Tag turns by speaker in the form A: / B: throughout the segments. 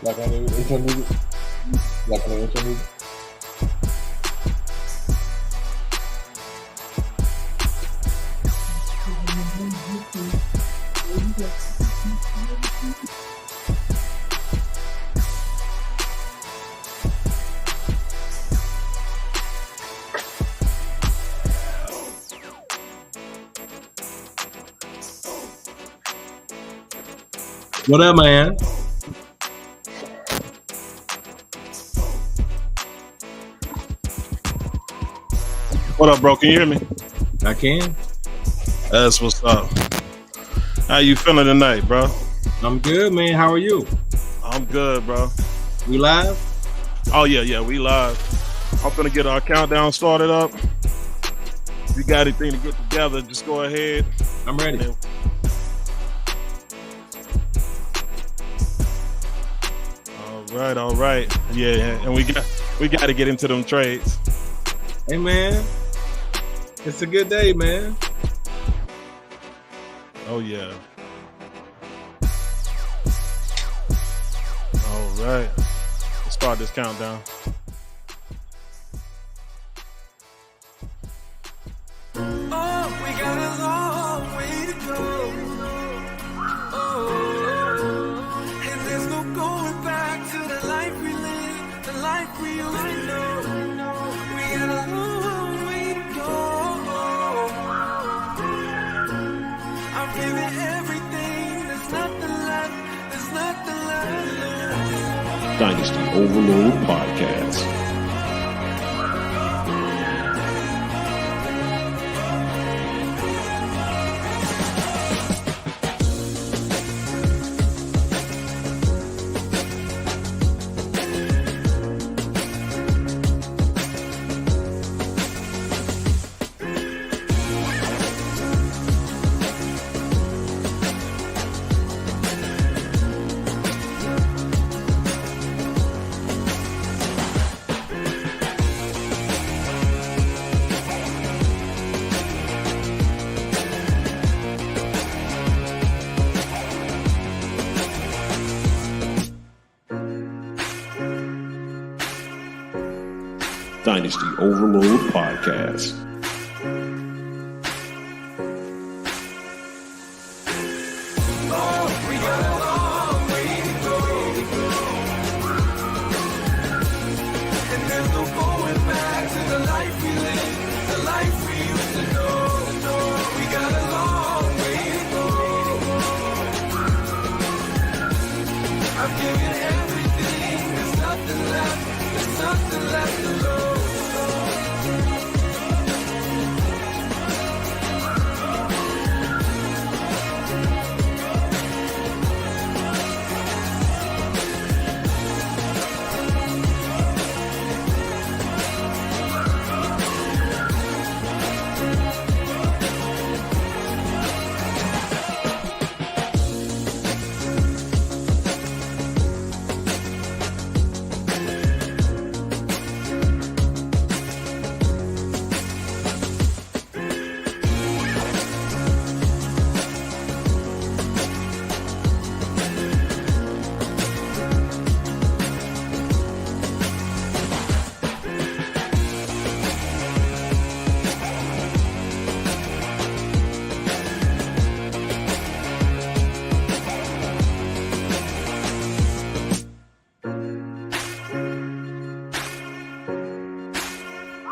A: Like an intro music. Like an intro music. What up, man?
B: What up, bro? Can you hear me?
A: I can.
B: That's what's up. How you feeling tonight, bro?
A: I'm good, man. How are you?
B: I'm good, bro.
A: We live?
B: Oh, yeah, we live. I'm finna get our countdown started up. If you got anything to get together, just go ahead.
A: I'm ready.
B: All right. Yeah, and we got to get into them trades.
A: Hey, man. It's a good day, man.
B: Oh, yeah. All right. Let's start this countdown.
C: Oh, we got a long way to go. Oh, and there's no going back to the life we live, the life we used to know. We got a long way to go. I'm giving everything. There's nothing left. There's nothing left.
D: Dynasty Overload Podcast. Dynasty Overload Podcast.
C: Oh, we got a long way to go. And there's no going back to the life we lived, the life we used to know. We got a long way to go. I'm giving everything, there's nothing left alone.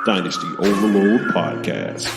D: Dynasty Overload Podcast.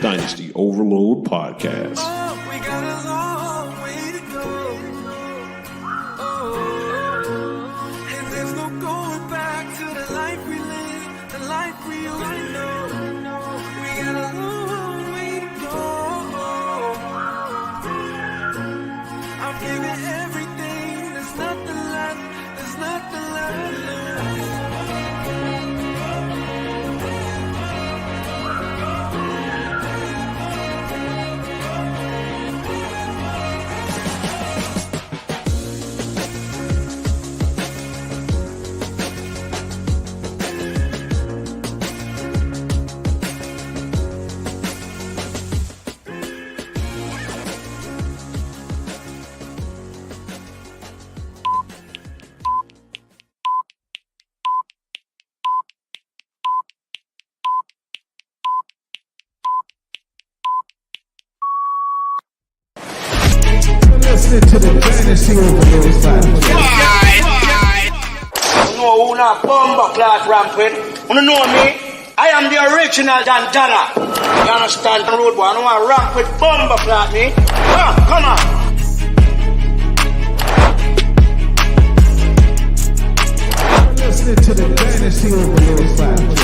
D: Dynasty Overload Podcast.
C: Oh, we got a long way to go. Oh, and there's no going back to the life we lived, the life we used to know. We got a long way to go. I'm giving everything, there's nothing left alone.
E: Listening to the Dynasty Overload Podcast.
F: You know who not bomber class rampant? You know me? I am the original Dantana. You understand the road boy? I don't want to ramp with bomber class me. Come on.
E: Listening to the Dynasty Overload Podcast.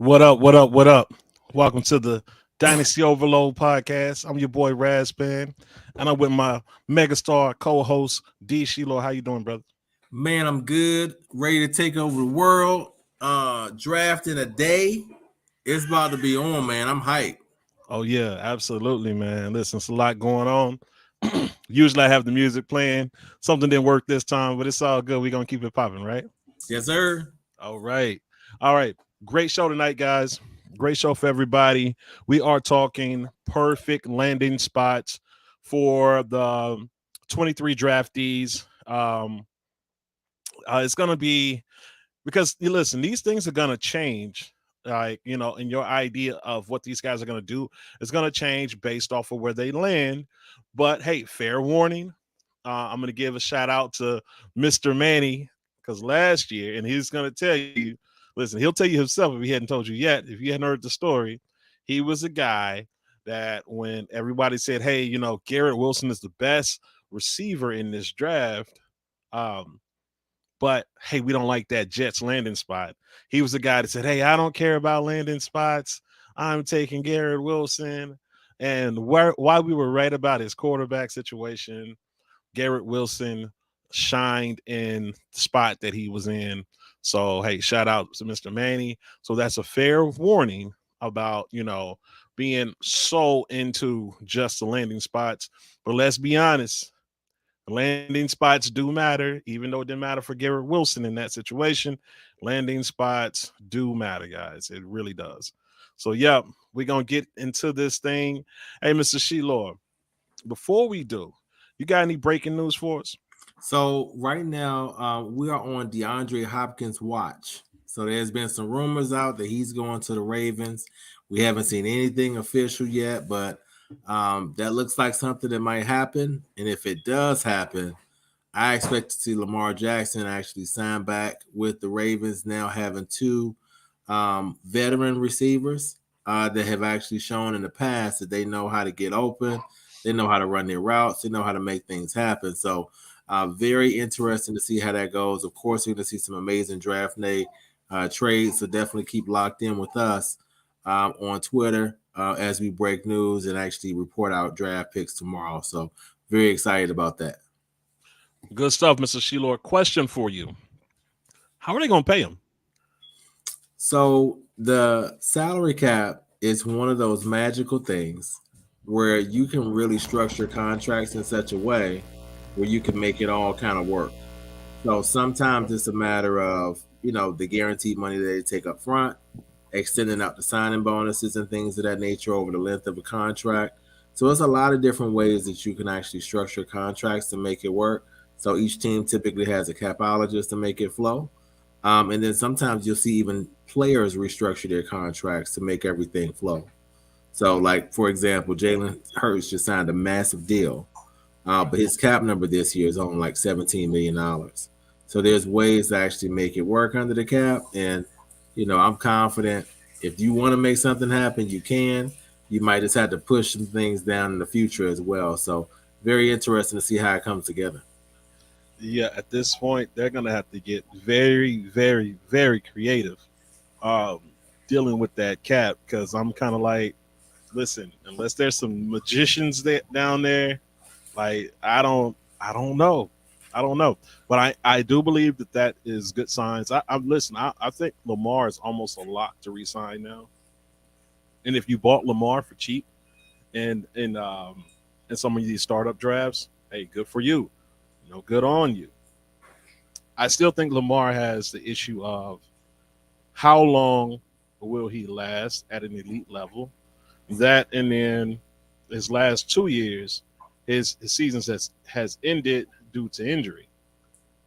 B: What up, what up, what up? Welcome to the Dynasty Overload Podcast. I'm your boy Razzman, and I'm with my megastar co-host D Sheelor. How you doing, brother?
A: Man, I'm good. Ready to take over the world. Draft in a day. It's about to be on, man. I'm hyped.
B: Oh, yeah, absolutely, man. Listen, it's a lot going on. Usually I have the music playing. Something didn't work this time, but it's all good. We're going to keep it popping, right?
A: Yes, sir.
B: All right. All right. Great show tonight, guys. Great show for everybody. We are talking perfect landing spots for the 23 draftees. It's going to be because you listen, these things are going to change. Like, and your idea of what these guys are going to do is going to change based off of where they land. But hey, fair warning. I'm going to give a shout out to Mr. Manny because last year, and he's going to tell you, listen, he'll tell you himself if he hadn't told you yet, if you hadn't heard the story, he was a guy that when everybody said, hey, Garrett Wilson is the best receiver in this draft, but hey, we don't like that Jets landing spot. He was the guy that said, hey, I don't care about landing spots. I'm taking Garrett Wilson. And why we were right about his quarterback situation, Garrett Wilson shined in the spot that he was in. So, hey, shout out to Mr. Manny. So that's a fair warning about, being so into just the landing spots. But let's be honest, landing spots do matter, even though it didn't matter for Garrett Wilson in that situation. Landing spots do matter, guys. It really does. So, yeah, we're going to get into this thing. Hey, Mr. sheelor, before we do, you got any breaking news for us?
A: So right now, we are on DeAndre Hopkins' watch. So there's been some rumors out that he's going to the Ravens. We haven't seen anything official yet, but that looks like something that might happen. And if it does happen, I expect to see Lamar Jackson actually sign back with the Ravens, now having two veteran receivers that have actually shown in the past that they know how to get open. They know how to run their routes. They know how to make things happen. So very interesting to see how that goes. Of course, we're going to see some amazing draft day trades. So definitely keep locked in with us on Twitter as we break news and actually report out draft picks tomorrow. So very excited about that.
B: Good stuff, Mr. sheelor. Question for you. How are they going to pay him?
A: So the salary cap is one of those magical things where you can really structure contracts in such a way where you can make it all kind of work. So sometimes it's a matter of, the guaranteed money that they take up front, extending out the signing bonuses and things of that nature over the length of a contract. So there's a lot of different ways that you can actually structure contracts to make it work. So each team typically has a capologist to make it flow. And then sometimes you'll see even players restructure their contracts to make everything flow. So, like, for example, Jalen Hurts just signed a massive deal, but his cap number this year is only like $17 million. So there's ways to actually make it work under the cap. And, I'm confident if you want to make something happen, you can. You might just have to push some things down in the future as well. So very interesting to see how it comes together.
B: Yeah, at this point, they're going to have to get very, very, very creative dealing with that cap because I'm kind of like, listen, unless there's some magicians down there, like I don't know, but I do believe that is good signs. I think Lamar is almost a lock to resign now, and if you bought Lamar for cheap, and in some of these startup drafts, hey, good for you, good on you. I still think Lamar has the issue of how long will he last at an elite level. That and then his last 2 years, his seasons has ended due to injury.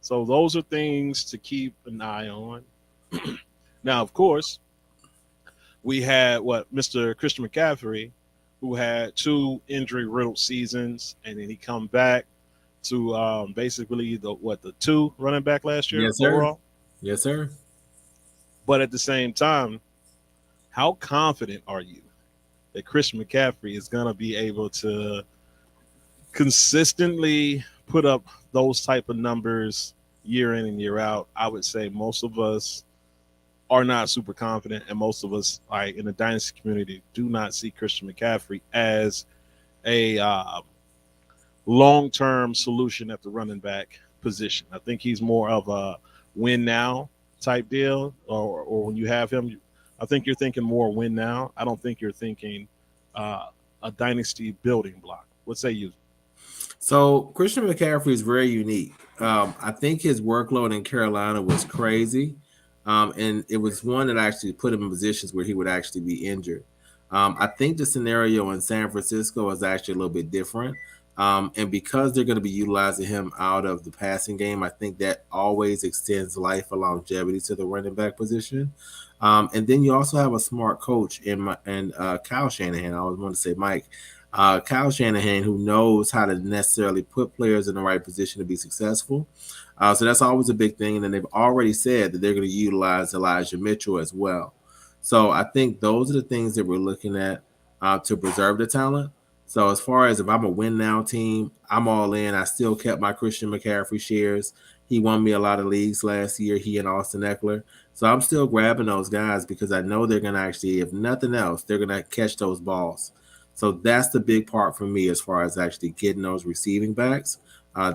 B: So those are things to keep an eye on. Now, of course, we had Mr. Christian McCaffrey, who had 2 injury-riddled seasons, and then he come back to basically the 2 running back last year.
A: Yes, sir.
B: Overall.
A: Yes, sir.
B: But at the same time, how confident are you that Christian McCaffrey is going to be able to consistently put up those type of numbers year in and year out? I would say most of us are not super confident, and most of us, like in the dynasty community, do not see Christian McCaffrey as a long-term solution at the running back position. I think he's more of a win now type deal, or when you have him, I think you're thinking more win now. I don't think you're thinking a dynasty building block. What say you?
A: So Christian McCaffrey is very unique. I think his workload in Carolina was crazy. And it was one that actually put him in positions where he would actually be injured. I think the scenario in San Francisco is actually a little bit different. And because they're going to be utilizing him out of the passing game, I think that always extends life and longevity to the running back position. And then you also have a smart coach in Kyle Shanahan. I always want to say Mike. Kyle Shanahan, who knows how to necessarily put players in the right position to be successful. So that's always a big thing. And then they've already said that they're going to utilize Elijah Mitchell as well. So I think those are the things that we're looking at to preserve the talent. So as far as if I'm a win now team, I'm all in. I still kept my Christian McCaffrey shares. He won me a lot of leagues last year, he and Austin Eckler. So I'm still grabbing those guys because I know they're going to actually, if nothing else, they're going to catch those balls. So that's the big part for me as far as actually getting those receiving backs.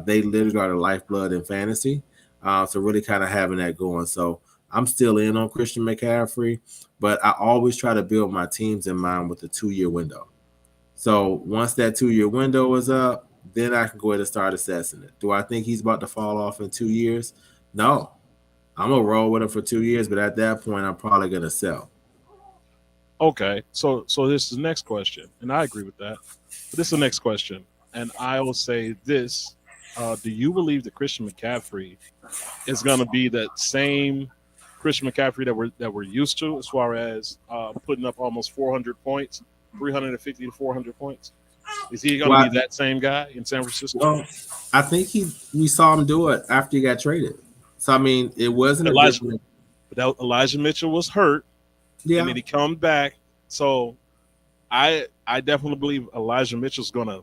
A: They literally are the lifeblood in fantasy. So really kind of having that going. So I'm still in on Christian McCaffrey, but I always try to build my teams in mind with a 2-year window. So once that 2-year window is up, then I can go ahead and start assessing it. Do I think he's about to fall off in 2 years? No. I'm going to roll with him for 2 years, but at that point, I'm probably going to sell.
B: Okay, so this is the next question, and I agree with that. But this is the next question, and I will say this: do you believe that Christian McCaffrey is going to be that same Christian McCaffrey that we're used to, as far as putting up almost 400 points, 350 to 400 points? Is he going to be that same guy in San Francisco?
A: Well, I think we saw him do it after he got traded. So I mean, it wasn't
B: Elijah Mitchell was hurt.
A: Yeah.
B: And then he come back. So I definitely believe Elijah Mitchell's gonna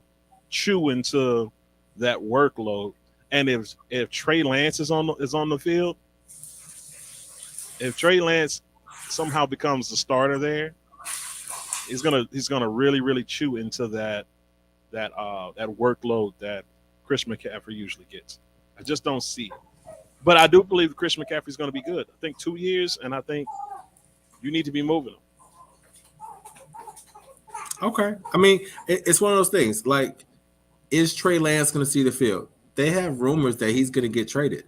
B: chew into that workload. And if Trey Lance is on the field, if Trey Lance somehow becomes the starter there, he's gonna really, really chew into that workload that Chris McCaffrey usually gets. I just don't see it. But I do believe Chris McCaffrey's gonna be good. I think 2 years, and I think you need to be moving them.
A: Okay. I mean, it's one of those things. Like, is Trey Lance going to see the field? They have rumors that he's going to get traded.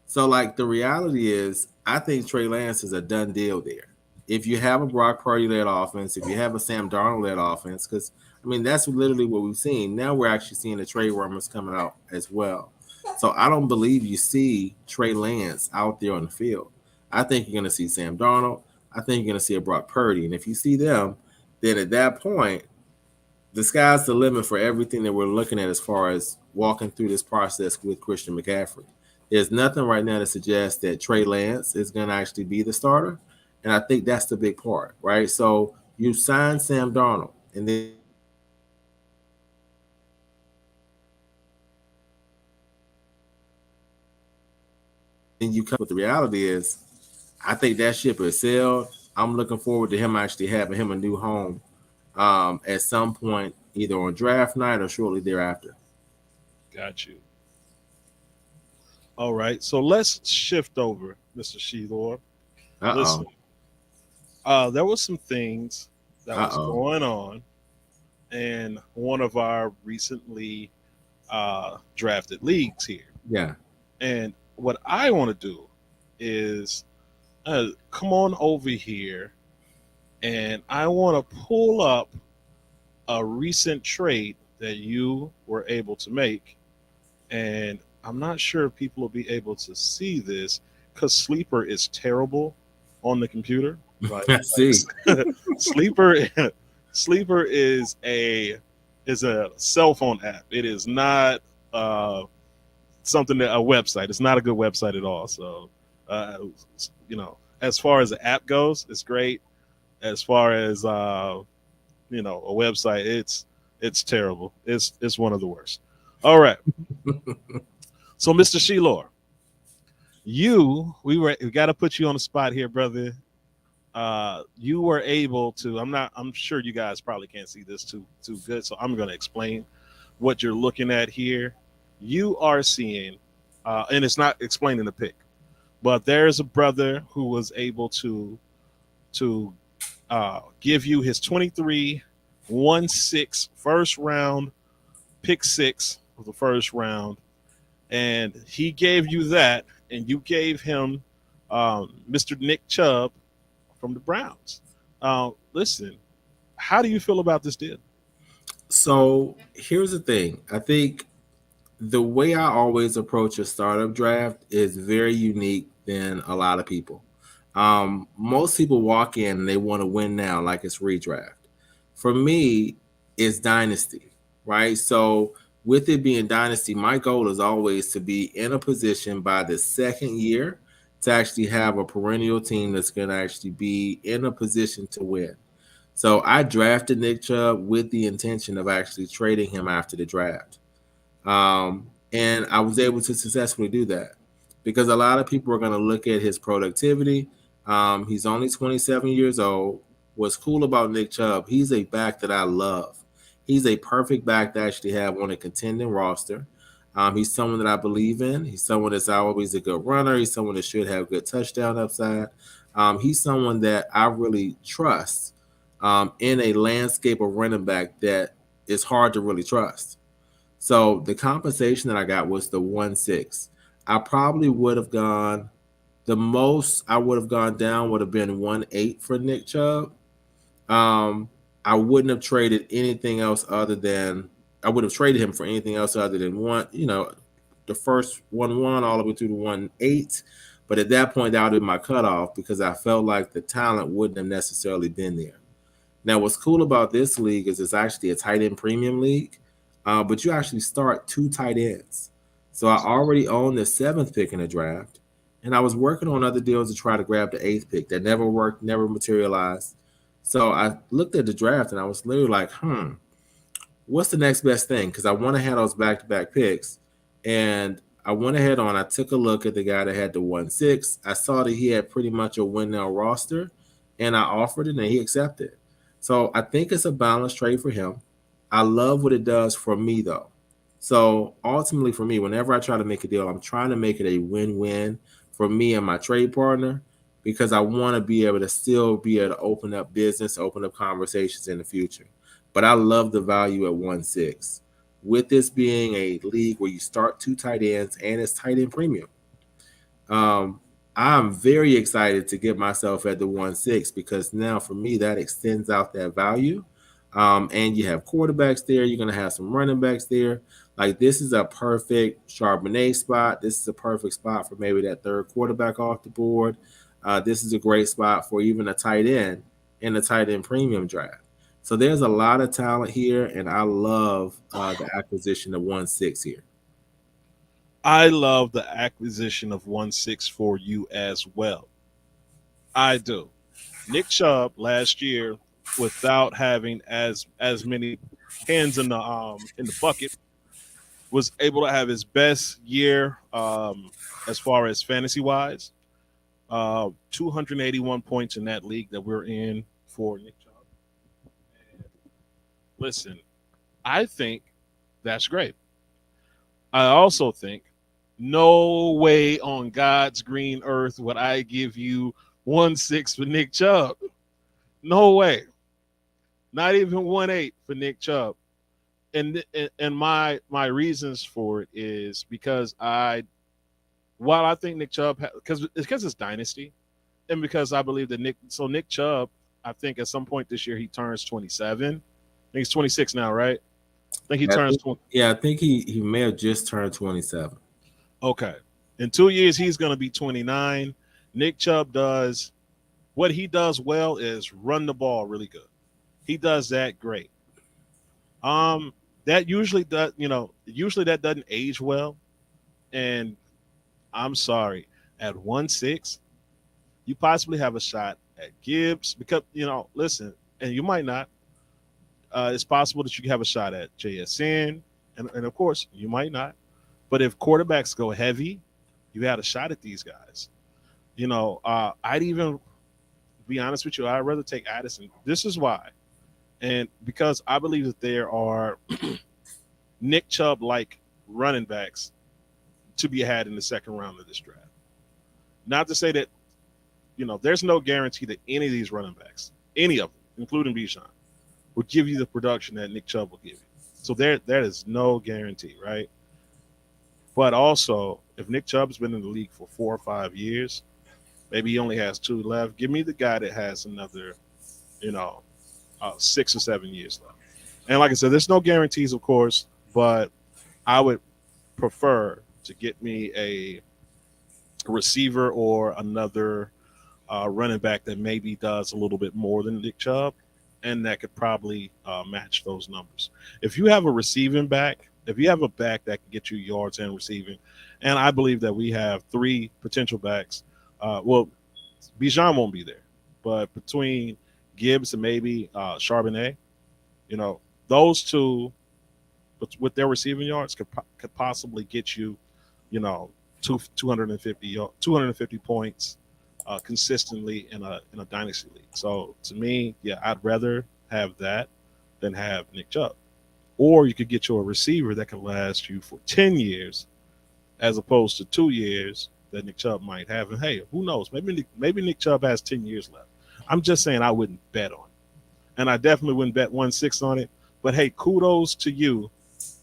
A: So, like, the reality is, I think Trey Lance is a done deal there. If you have a Brock Purdy-led offense, if you have a Sam Darnold-led offense, because, I mean, that's literally what we've seen. Now we're actually seeing the trade rumors coming out as well. So I don't believe you see Trey Lance out there on the field. I think you're going to see Sam Darnold. I think you're going to see a Brock Purdy. And if you see them, then at that point, the sky's the limit for everything that we're looking at as far as walking through this process with Christian McCaffrey. There's nothing right now to suggest that Trey Lance is going to actually be the starter. And I think that's the big part, right? So you sign Sam Darnold, and then you come with the reality is, I think that ship is sailed. I'm looking forward to him actually having him a new home at some point, either on draft night or shortly thereafter.
B: Got you. All right, so let's shift over, Mr. Sheelor. Listen, there was some things that was going on in one of our recently drafted leagues here.
A: Yeah.
B: And what I want to do is come on over here, and I want to pull up a recent trade that you were able to make. And I'm not sure if people will be able to see this because Sleeper is terrible on the computer. Right?
A: I see.
B: Sleeper is a cell phone app. It is not something that a website. It's not a good website at all. So as far as the app goes, it's great. As far as a website, it's terrible. It's one of the worst. All right. So, Mr. Sheelor, we got to put you on the spot here, brother. You were able to. I'm sure you guys probably can't see this too good, so I'm going to explain what you're looking at here. You are seeing, and it's not explaining the pick, but there's a brother who was able to give you his 23-1-6 first round, pick 6 of the first round, and he gave you that, and you gave him Mr. Nick Chubb from the Browns. Listen, how do you feel about this deal?
A: So here's the thing. I think the way I always approach a startup draft is very unique than a lot of people. Most people walk in and they want to win now, like it's redraft. For me, it's dynasty, right? So with it being dynasty, my goal is always to be in a position by the second year to actually have a perennial team that's going to actually be in a position to win. So I drafted Nick Chubb with the intention of actually trading him after the draft. And I was able to successfully do that because a lot of people are going to look at his productivity. He's only 27 years old. What's cool about Nick Chubb, he's a back that I love. He's a perfect back to actually have on a contending roster. He's someone that I believe in. He's someone that's always a good runner. He's someone that should have good touchdown upside. He's someone that I really trust in a landscape of running back that is hard to really trust. So the compensation that I got was the 1.6. I probably would have gone the most I would have gone down would have been 1.8 for Nick Chubb. I wouldn't have traded anything else other than I would have traded him for anything else other than the first 1.1 all the way through the 1.8. But at that point, that would have been my cutoff because I felt like the talent wouldn't have necessarily been there. Now, what's cool about this league is it's actually a tight end premium league, but you actually start two tight ends. So I already own the seventh pick in the draft, and I was working on other deals to try to grab the eighth pick. That never worked, never materialized. So I looked at the draft and I was literally like, what's the next best thing? Because I want to have those back-to-back picks. And I took a look at the guy that had the 1.6. I saw that he had pretty much a win now roster, and I offered it and he accepted. So I think it's a balanced trade for him. I love what it does for me though. So ultimately for me, whenever I try to make a deal, I'm trying to make it a win-win for me and my trade partner because I want to be able to still be able to open up business, open up conversations in the future. But I love the value at 1.6. With this being a league where you start two tight ends and it's tight end premium. I'm very excited to get myself at the 1.6 because now for me that extends out that value. And you have quarterbacks there. You're going to have some running backs there. Like this is a perfect Charbonnet spot. This is a perfect spot for maybe that third quarterback off the board. This is a great spot for even a tight end in the tight end premium draft. So there's a lot of talent here, and I love the acquisition of 1.6 here.
B: I love the acquisition of 1.6 for you as well. I do. Nick Chubb last year, without having as many hands in the bucket, was able to have his best year as far as fantasy wise. 281 points in that league that we're in for Nick Chubb. And listen, I think that's great. I also think no way on God's green earth would I give you 1.6 for Nick Chubb. No way. Not even 1.8 for Nick Chubb. And my reasons for it is because while I think Nick Chubb because it's dynasty, and because I believe that Nick Chubb, I think at some point this year he turns 27. I think he's 26 now, right? I think he turns 20.
A: Yeah, I think he may have just turned 27.
B: Okay. In 2 years, he's going to be 29. Nick Chubb does what he does well is run the ball really good. He does that great. That usually that doesn't age well. And I'm sorry, at 1.6, you possibly have a shot at Gibbs because, listen, and you might not. It's possible that you can have a shot at JSN, and of course, you might not. But if quarterbacks go heavy, you had a shot at these guys. I'd even be honest with you, I'd rather take Addison. This is why. And because I believe that there are Nick Chubb-like running backs to be had in the second round of this draft. Not to say that, there's no guarantee that any of these running backs, any of them, including Bijan, will give you the production that Nick Chubb will give you. So that is no guarantee, right? But also, if Nick Chubb's been in the league for 4 or 5 years, Maybe he only has 2 left. Give me the guy that has another, you know, 6 or 7 years left. And like I said, there's no guarantees, of course, but I would prefer to get me a receiver or another running back that maybe does a little bit more than Nick Chubb, and that could probably match those numbers. If you have a receiving back, if you have a back that can get you yards and receiving, and I believe that we have 3 potential backs. Well, Bijan won't be there, but between Gibbs and maybe Charbonnet, you know, those two, but with their receiving yards, could possibly get you, you know, 250 points consistently in a dynasty league. So to me, yeah, I'd rather have that than have Nick Chubb. Or you could get you a receiver that can last you for 10 years as opposed to 2 years that Nick Chubb might have. And hey, who knows? Maybe Nick Chubb has 10 years left. I'm just saying I wouldn't bet on it. And I definitely wouldn't bet 1-6 on it. But hey, kudos to you,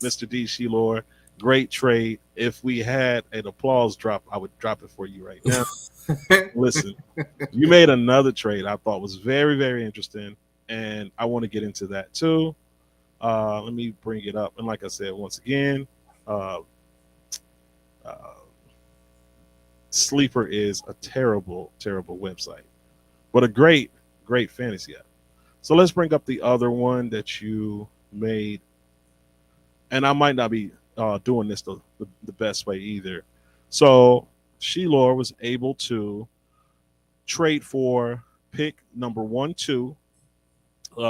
B: Mr. D. Sheelor. Great trade. If we had an applause drop, I would drop it for you right now. Listen, you made another trade I thought was very, very interesting, and I want to get into that too. Let me bring it up. And like I said, once again, uh, uh, Sleeper is a terrible, terrible website, but a great, great fantasy app. So let's bring up the other one that you made. And I might not be doing this the best way either. So Sheelor was able to trade for pick number 1, 2,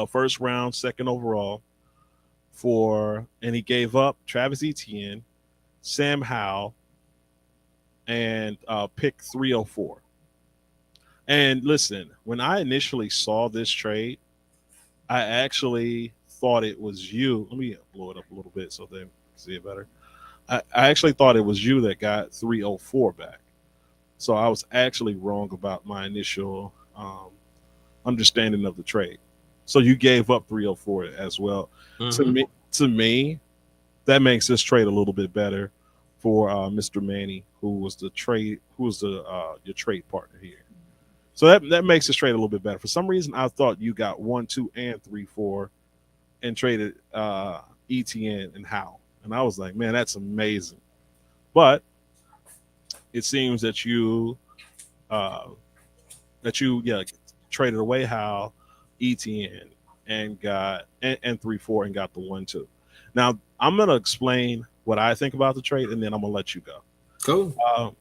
B: first round, second overall, and he gave up Travis Etienne, Sam Howell, and pick 304. And listen, when I initially saw this trade, I actually thought it was you. Let me blow it up a little bit so they can see it better. I actually thought it was you that got 304 back. So I was actually wrong about my initial understanding of the trade. So you gave up 304 as well.
A: Mhm.
B: To me, that makes this trade a little bit better for Mr. Manny, who was your trade partner here. So that makes this trade a little bit better. For some reason, I thought you got 1, 2, and 3, 4, and traded ETN and Howe, and I was like, man, that's amazing. But it seems that uh, you yeah traded away Howe, ETN, and 3, 4, and got the 1, 2. Now I'm gonna explain what I think about the trade, and then I'm gonna let you go.
A: Cool.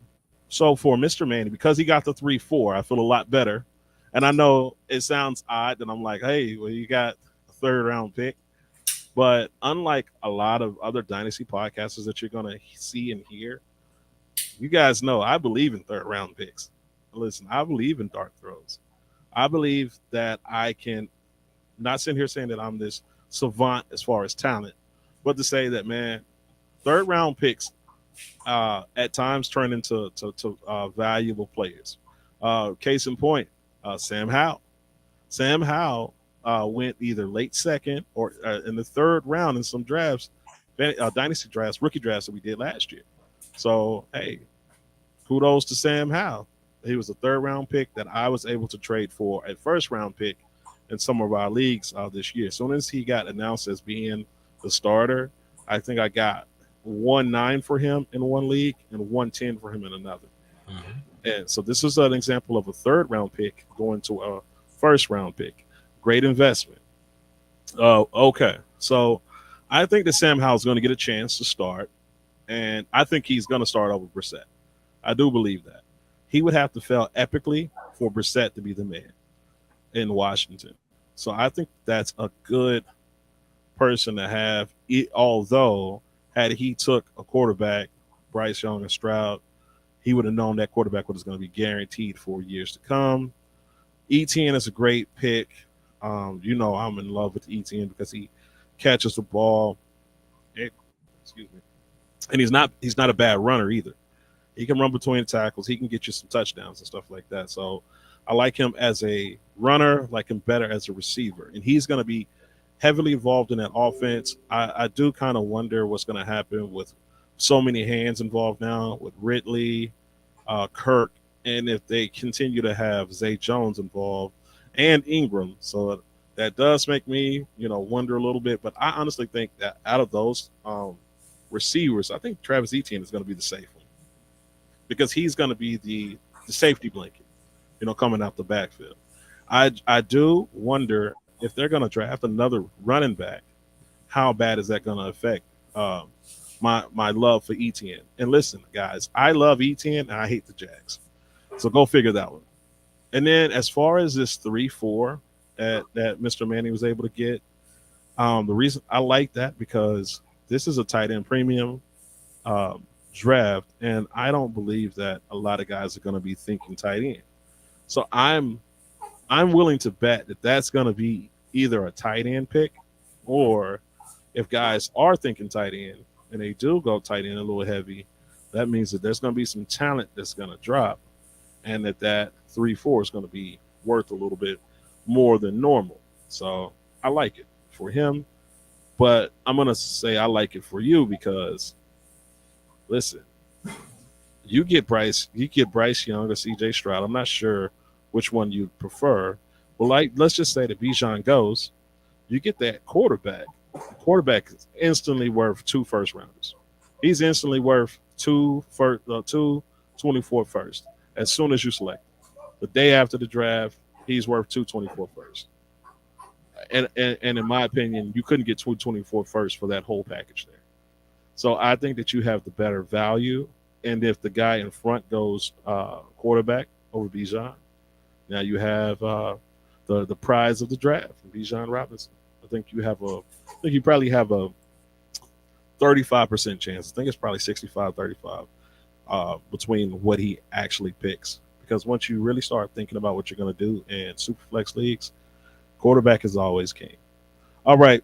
B: So for Mr. Manny, because he got the 3, 4, I feel a lot better. And I know it sounds odd that I'm like, hey, well, you got a third round pick. But unlike a lot of other dynasty podcasters that you're gonna see and hear, you guys know I believe in third round picks. Listen, I believe in dart throws. I believe that I can not sitting here saying that I'm this savant as far as talent, but to say that, man, third round picks at times turn into valuable players. Case in point, Sam Howell. Sam Howell went either late second or in the third round in some drafts, dynasty drafts, rookie drafts that we did last year. So, hey, kudos to Sam Howell. He was a third round pick that I was able to trade for a first round pick in some of our leagues this year. As soon as he got announced as being the starter, I think I got 1-9 for him in one league and 1-10 for him in another.
A: Mhm.
B: And so this is an example of a third round pick going to a first round pick. Great investment. Okay. So I think that Sam Howell's going to get a chance to start, and I think he's going to start over Brissett. I do believe that. He would have to fail epically for Brissett to be the man in Washington. So I think that's a good person to have, although had he took a quarterback, Bryce Young and Stroud, he would have known that quarterback was going to be guaranteed for years to come. ETN is a great pick. I'm in love with ETN because he catches the ball. Excuse me. And he's not a bad runner either. He can run between the tackles. He can get you some touchdowns and stuff like that. So I like him as a runner, like him better as a receiver. And he's going to be heavily involved in that offense. I do kind of wonder what's going to happen with so many hands involved now with Ridley, Kirk, and if they continue to have Zay Jones involved and Ingram, so that does make me, wonder a little bit. But I honestly think that out of those receivers, I think Travis Etienne is going to be the safe one because he's going to be the safety blanket, coming out the backfield. I do wonder if they're going to draft another running back. How bad is that going to affect um, my love for Etienne? And listen, guys, I love Etienne and I hate the Jags. So go figure that one. And then as far as this 3-4 that Mr. Manning was able to get, the reason I like that because this is a tight end premium um, draft, and I don't believe that a lot of guys are going to be thinking tight end. So I'm willing to bet that that's going to be either a tight end pick, or if guys are thinking tight end and they do go tight end a little heavy, that means that there's going to be some talent that's going to drop, and that 3-4 is going to be worth a little bit more than normal. So I like it for him, but I'm going to say I like it for you because listen, you get Bryce Young or CJ Stroud. I'm not sure which one you prefer. But let's just say that Bijan goes, you get that quarterback. The quarterback is instantly worth 2 first rounders. He's instantly worth 24 first as soon as you select. The day after the draft, he's worth 224 first. And in my opinion, you couldn't get 224 first for that whole package there. So I think that you have the better value. And if the guy in front goes quarterback over Bijan, now you have the prize of the draft, Bijan Robinson. I think you probably have a 35% chance. I think it's probably 65-35 between what he actually picks. Because once you really start thinking about what you're going to do in Superflex leagues, quarterback is always king. All right,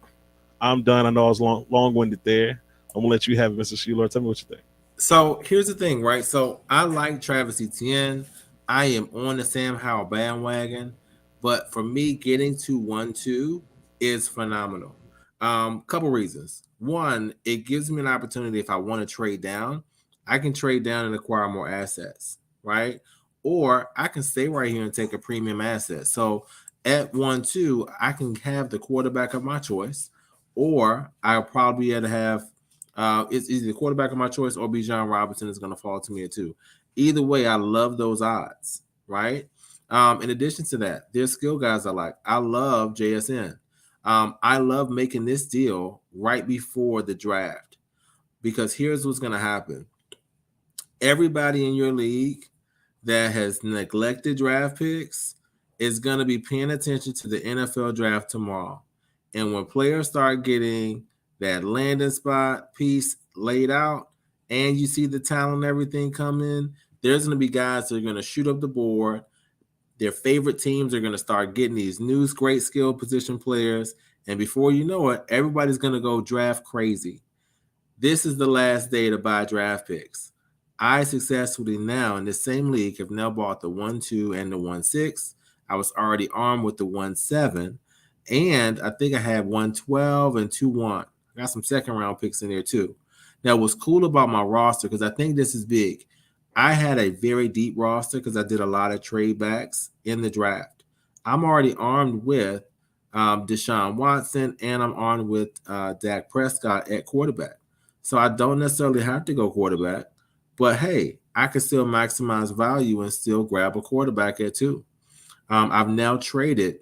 B: I'm done. I know I was long-winded there. I'm going to let you have it, Mr. Sheelor. Tell me what you think.
A: So here's the thing, right? So I like Travis Etienne. I am on the Sam Howell bandwagon, but for me, getting to 1-2 is phenomenal. Couple reasons. One, it gives me an opportunity if I want to trade down, I can trade down and acquire more assets, right? Or I can stay right here and take a premium asset. So at 1-2, I can have the quarterback of my choice, or I'll probably have it's either the quarterback of my choice or Bijan Robinson is going to fall to me at 2. Either way, I love those odds, right? In addition to that, there's skill guys I like. I love JSN. I love making this deal right before the draft because here's what's going to happen. Everybody in your league that has neglected draft picks is going to be paying attention to the NFL draft tomorrow. And when players start getting that landing spot piece laid out and you see the talent and everything come in, there's going to be guys that are going to shoot up the board. Their favorite teams are going to start getting these new great skill position players. And before you know it, everybody's going to go draft crazy. This is the last day to buy draft picks. I successfully now in the same league have now bought the 1-2 and the 1-6. I was already armed with the 1-7. And I think I had 1-12 and 2-1. I got some second round picks in there too. Now, what's cool about my roster, because I think this is big, I had a very deep roster because I did a lot of trade backs in the draft. I'm already armed with Deshaun Watson, and I'm armed with Dak Prescott at quarterback. So I don't necessarily have to go quarterback, but hey, I can still maximize value and still grab a quarterback at 2. I've now traded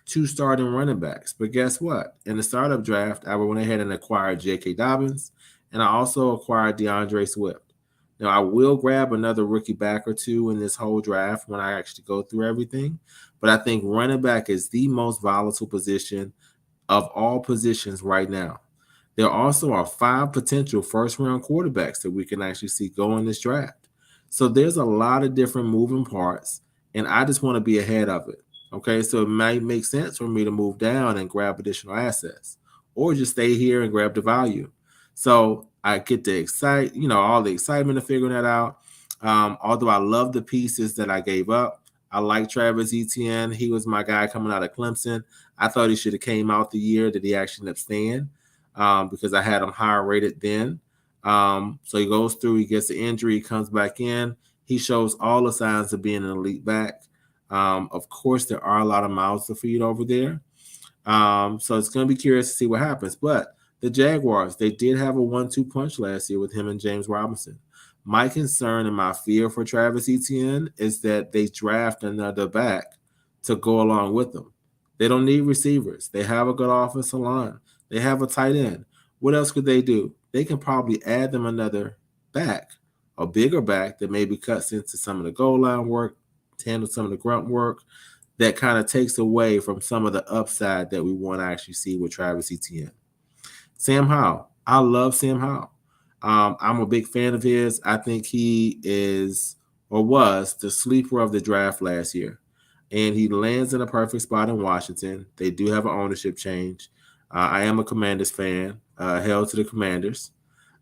A: 2 starting running backs, but guess what? In the startup draft, I went ahead and acquired J.K. Dobbins, and I also acquired DeAndre Swift. Now, I will grab another rookie back or 2 in this whole draft when I actually go through everything, but I think running back is the most volatile position of all positions right now. There also are 5 potential first-round quarterbacks that we can actually see go in this draft. So there's a lot of different moving parts, and I just want to be ahead of it. Okay, so it might make sense for me to move down and grab additional assets or just stay here and grab the value. So I get the all the excitement of figuring that out. Although I love the pieces that I gave up, I like Travis Etienne. He was my guy coming out of Clemson. I thought he should have came out the year that he actually ended up staying because I had him higher rated then. So he goes through, he gets the injury, he comes back in. He shows all the signs of being an elite back. Of course, there are a lot of mouths to feed over there. So it's going to be curious to see what happens. But the Jaguars, they did have a 1-2 punch last year with him and James Robinson. My concern and my fear for Travis Etienne is that they draft another back to go along with them. They don't need receivers. They have a good offensive line. They have a tight end. What else could they do? They can probably add them another back, a bigger back that maybe cuts into some of the goal line work, handles some of the grunt work, that kind of takes away from some of the upside that we want to actually see with Travis Etienne. Sam Howell. I love Sam Howell. I'm a big fan of his. I think he is or was the sleeper of the draft last year. And he lands in a perfect spot in Washington. They do have an ownership change. I am a Commanders fan. Hail to the Commanders.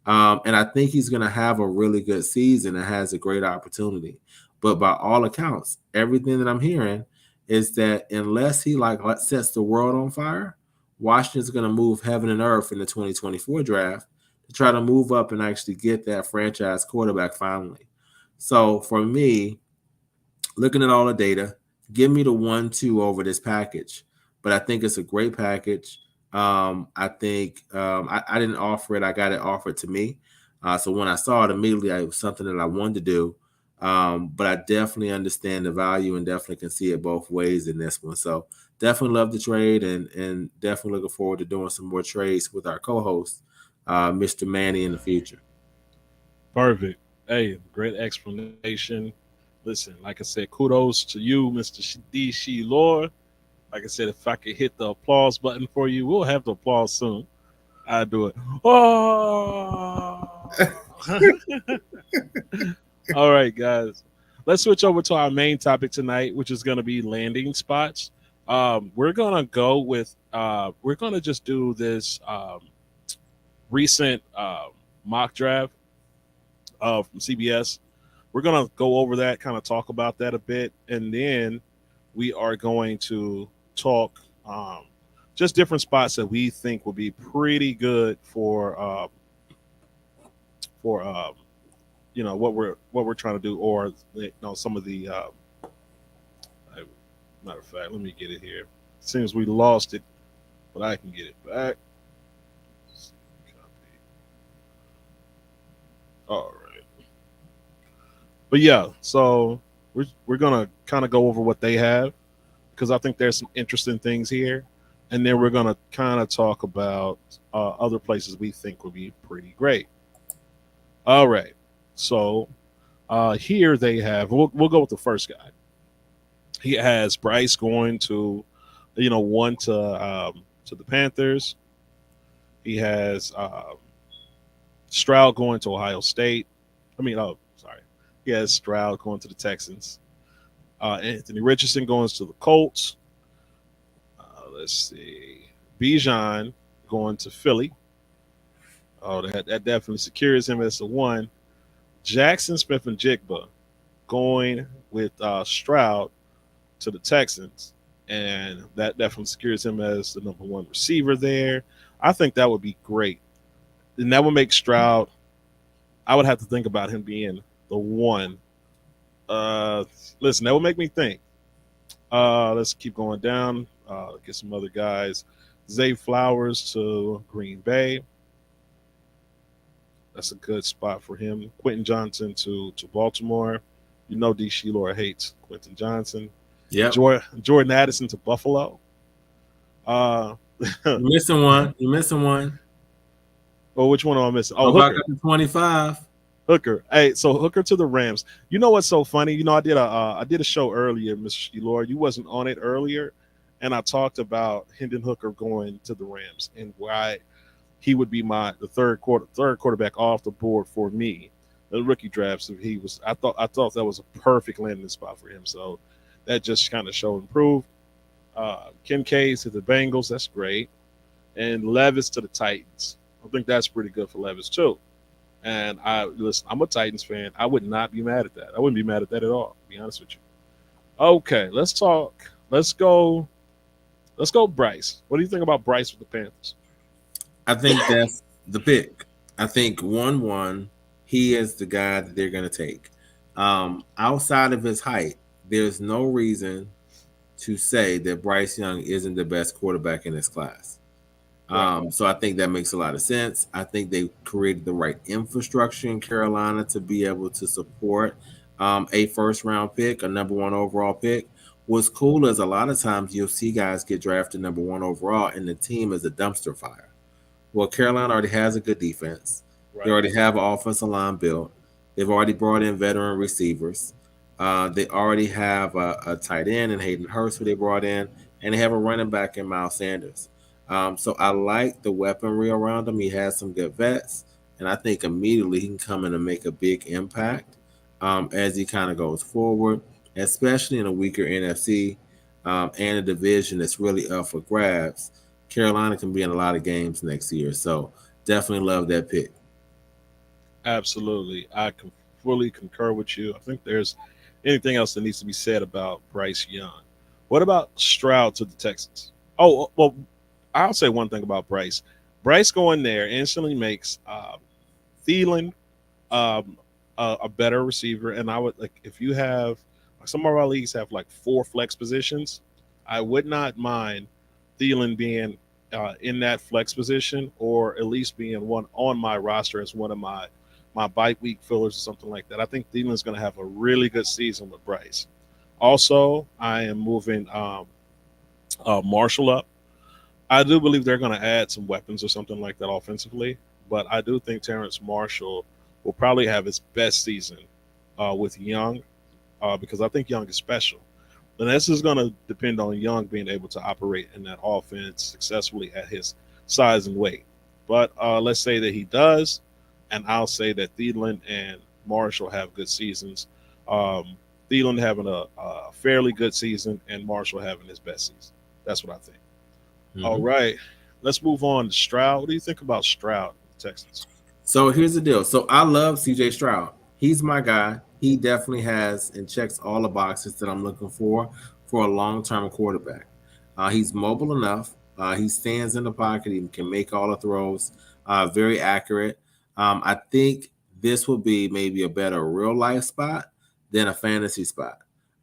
A: And I think he's going to have a really good season and has a great opportunity. But by all accounts, everything that I'm hearing is that unless he sets the world on fire, Washington's going to move heaven and earth in the 2024 draft to try to move up and actually get that franchise quarterback finally. So for me, looking at all the data, give me the 1-2 over this package. But I think it's a great package. I think I didn't offer it. I got it offered to me. So when I saw it immediately, it was something that I wanted to do. But I definitely understand the value and definitely can see it both ways in this one. So definitely love the trade and definitely looking forward to doing some more trades with our co-host, Mr. Manny, in the future.
B: Perfect. Hey, great explanation. Listen, like I said, kudos to you, Mr. D. Sheelor. Like I said, if I could hit the applause button for you, we'll have the applause soon. I'll do it. Oh! All right, guys. Let's switch over to our main topic tonight, which is going to be landing spots. We're going to go with, we're going to just do this recent mock draft from CBS. We're going to go over that, kind of talk about that a bit. And then we are going to talk just different spots that we think will be pretty good for you know what we're trying to do, or you know some of the matter of fact, let me get it here. Seems we lost it, but I can get it back. Copy. All right, but yeah, so we're gonna kind of go over what they have because I think there's some interesting things here, and then we're gonna kind of talk about other places we think would be pretty great. All right. So here they have. We'll go with the first guy. He has Bryce going to, you know, one to the Panthers. He has Stroud going to Ohio State. I mean, oh, sorry. He has Stroud going to the Texans. Anthony Richardson going to the Colts. Let's see. Bijan going to Philly. Oh, that definitely secures him as the one. Jackson Smith and Jigba going with Stroud to the Texans, and that definitely secures him as the number one receiver there. I think that would be great, and that would make Stroud. I would have to think about him being the one. Listen, that would make me think. Let's keep going down. Get some other guys. Zay Flowers to Green Bay. That's a good spot for him. Quentin Johnson to Baltimore. You know D. Sheelor hates Quentin Johnson.
A: Yeah.
B: Jordan Addison to Buffalo.
A: You're missing one. You're missing one.
B: Oh, which one am I missing? Oh,
A: back
B: Hooker.
A: up to 25.
B: Hooker. Hey, so Hooker to the Rams. You know what's so funny? You know, I did a show earlier, Mr. Sheelor. You wasn't on it earlier, and I talked about Hendon Hooker going to the Rams and why he would be the third quarterback off the board for me. The rookie drafts, I thought that was a perfect landing spot for him. So that just kind of showed improved. Kincaid to the Bengals, that's great. And Levis to the Titans. I think that's pretty good for Levis too. And I'm a Titans fan. I would not be mad at that. I wouldn't be mad at that at all, to be honest with you. Okay, let's talk. Let's go Bryce. What do you think about Bryce with the Panthers?
A: I think that's the pick. I think 1-1, he is the guy that they're going to take. Outside of his height, there's no reason to say that Bryce Young isn't the best quarterback in this class.
B: Right.
A: So I think that makes a lot of sense. I think they created the right infrastructure in Carolina to be able to support a first round pick, a number one overall pick. What's cool is a lot of times you'll see guys get drafted number one overall, and the team is a dumpster fire. Well, Carolina already has a good defense. They
B: Right.
A: already have an offensive line built. They've already brought in veteran receivers. They already have a tight end in Hayden Hurst, who they brought in, and they have a running back in Miles Sanders. So I like the weaponry around him. He has some good vets, and I think immediately he can come in and make a big impact as he kind of goes forward, especially in a weaker NFC and a division that's really up for grabs. Carolina can be in a lot of games next year, so definitely love that pick.
B: Absolutely. I can fully concur with you. I think there's anything else that needs to be said about Bryce Young. What about Stroud to the Texans? Oh, well, I'll say one thing about Bryce. Bryce going there instantly makes Thielen a better receiver. And I would like if you have some of our leagues have like 4 flex positions, I would not mind Thielen being in that flex position or at least being one on my roster as one of my bye week fillers or something like that. I think Thielen's going to have a really good season with Bryce. Also, I am moving Marshall up. I do believe they're going to add some weapons or something like that offensively, but I do think Terrence Marshall will probably have his best season with Young because I think Young is special. And this is going to depend on Young being able to operate in that offense successfully at his size and weight. But let's say that he does, and I'll say that Thielen and Marshall have good seasons. Thielen having a fairly good season, and Marshall having his best season. That's what I think. All right, let's move on to Stroud. What do you think about Stroud, Texans?
A: So here's the deal. So I love CJ Stroud. He's my guy. He definitely has and checks all the boxes that I'm looking for a long-term quarterback. He's mobile enough. He stands in the pocket. He can make all the throws. Very accurate. I think this will be maybe a better real life spot than a fantasy spot.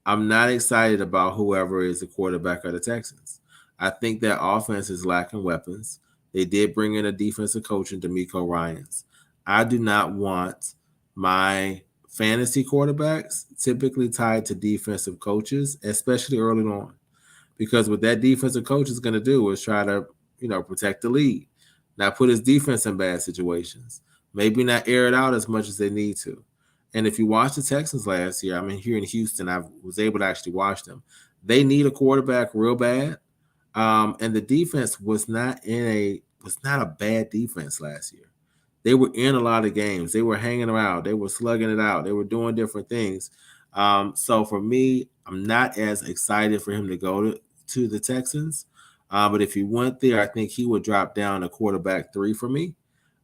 A: I'm not excited about whoever is the quarterback of the Texans. I think that offense is lacking weapons. They did bring in a defensive coach in D'Amico Ryans. I do not want my fantasy quarterbacks typically tied to defensive coaches, especially early on, because what that defensive coach is going to do is try to, protect the lead, not put his defense in bad situations, maybe not air it out as much as they need to. And if you watch the Texans last year, I mean, here in Houston, I was able to actually watch them. They need a quarterback real bad. And the defense was not a bad defense last year. They were in a lot of games. They were hanging around. They were slugging it out. They were doing different things. So for me, I'm not as excited for him to go to the Texans. But if he went there, I think he would drop down to quarterback 3 for me.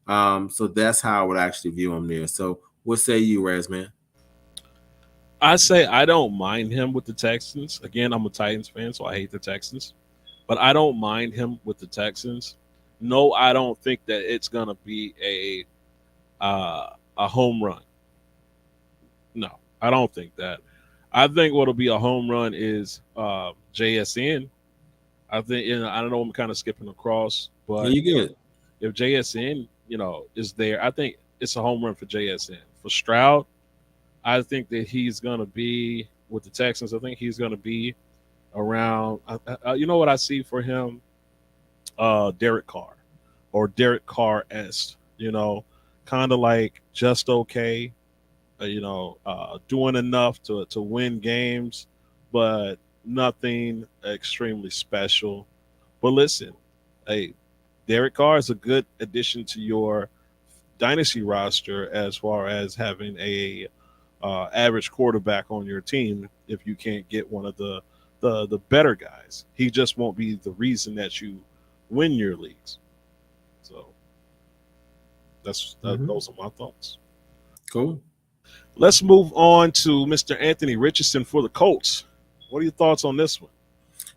A: So that's how I would actually view him there. So what say you, Razzman?
B: I say I don't mind him with the Texans. Again, I'm a Titans fan, so I hate the Texans. But I don't mind him with the Texans. No, I don't think that it's gonna be a home run. No, I don't think that. I think what'll be a home run is JSN. I think I don't know. I'm kind of skipping across,
A: Yeah,
B: but
A: you good.
B: if JSN is there, I think it's a home run for JSN. For Stroud, I think that he's gonna be with the Texans. I think he's gonna be around. You know what I see for him? Derek Carr or Derek Carr esque. Kind of like just okay. Doing enough to win games, but nothing extremely special. But listen, hey, Derek Carr is a good addition to your dynasty roster as far as having a average quarterback on your team. If you can't get one of the better guys, he just won't be the reason that you win your leagues. So those are my thoughts.
A: Cool.
B: Let's move on to Mr. Anthony Richardson for the Colts. What are your thoughts on this one?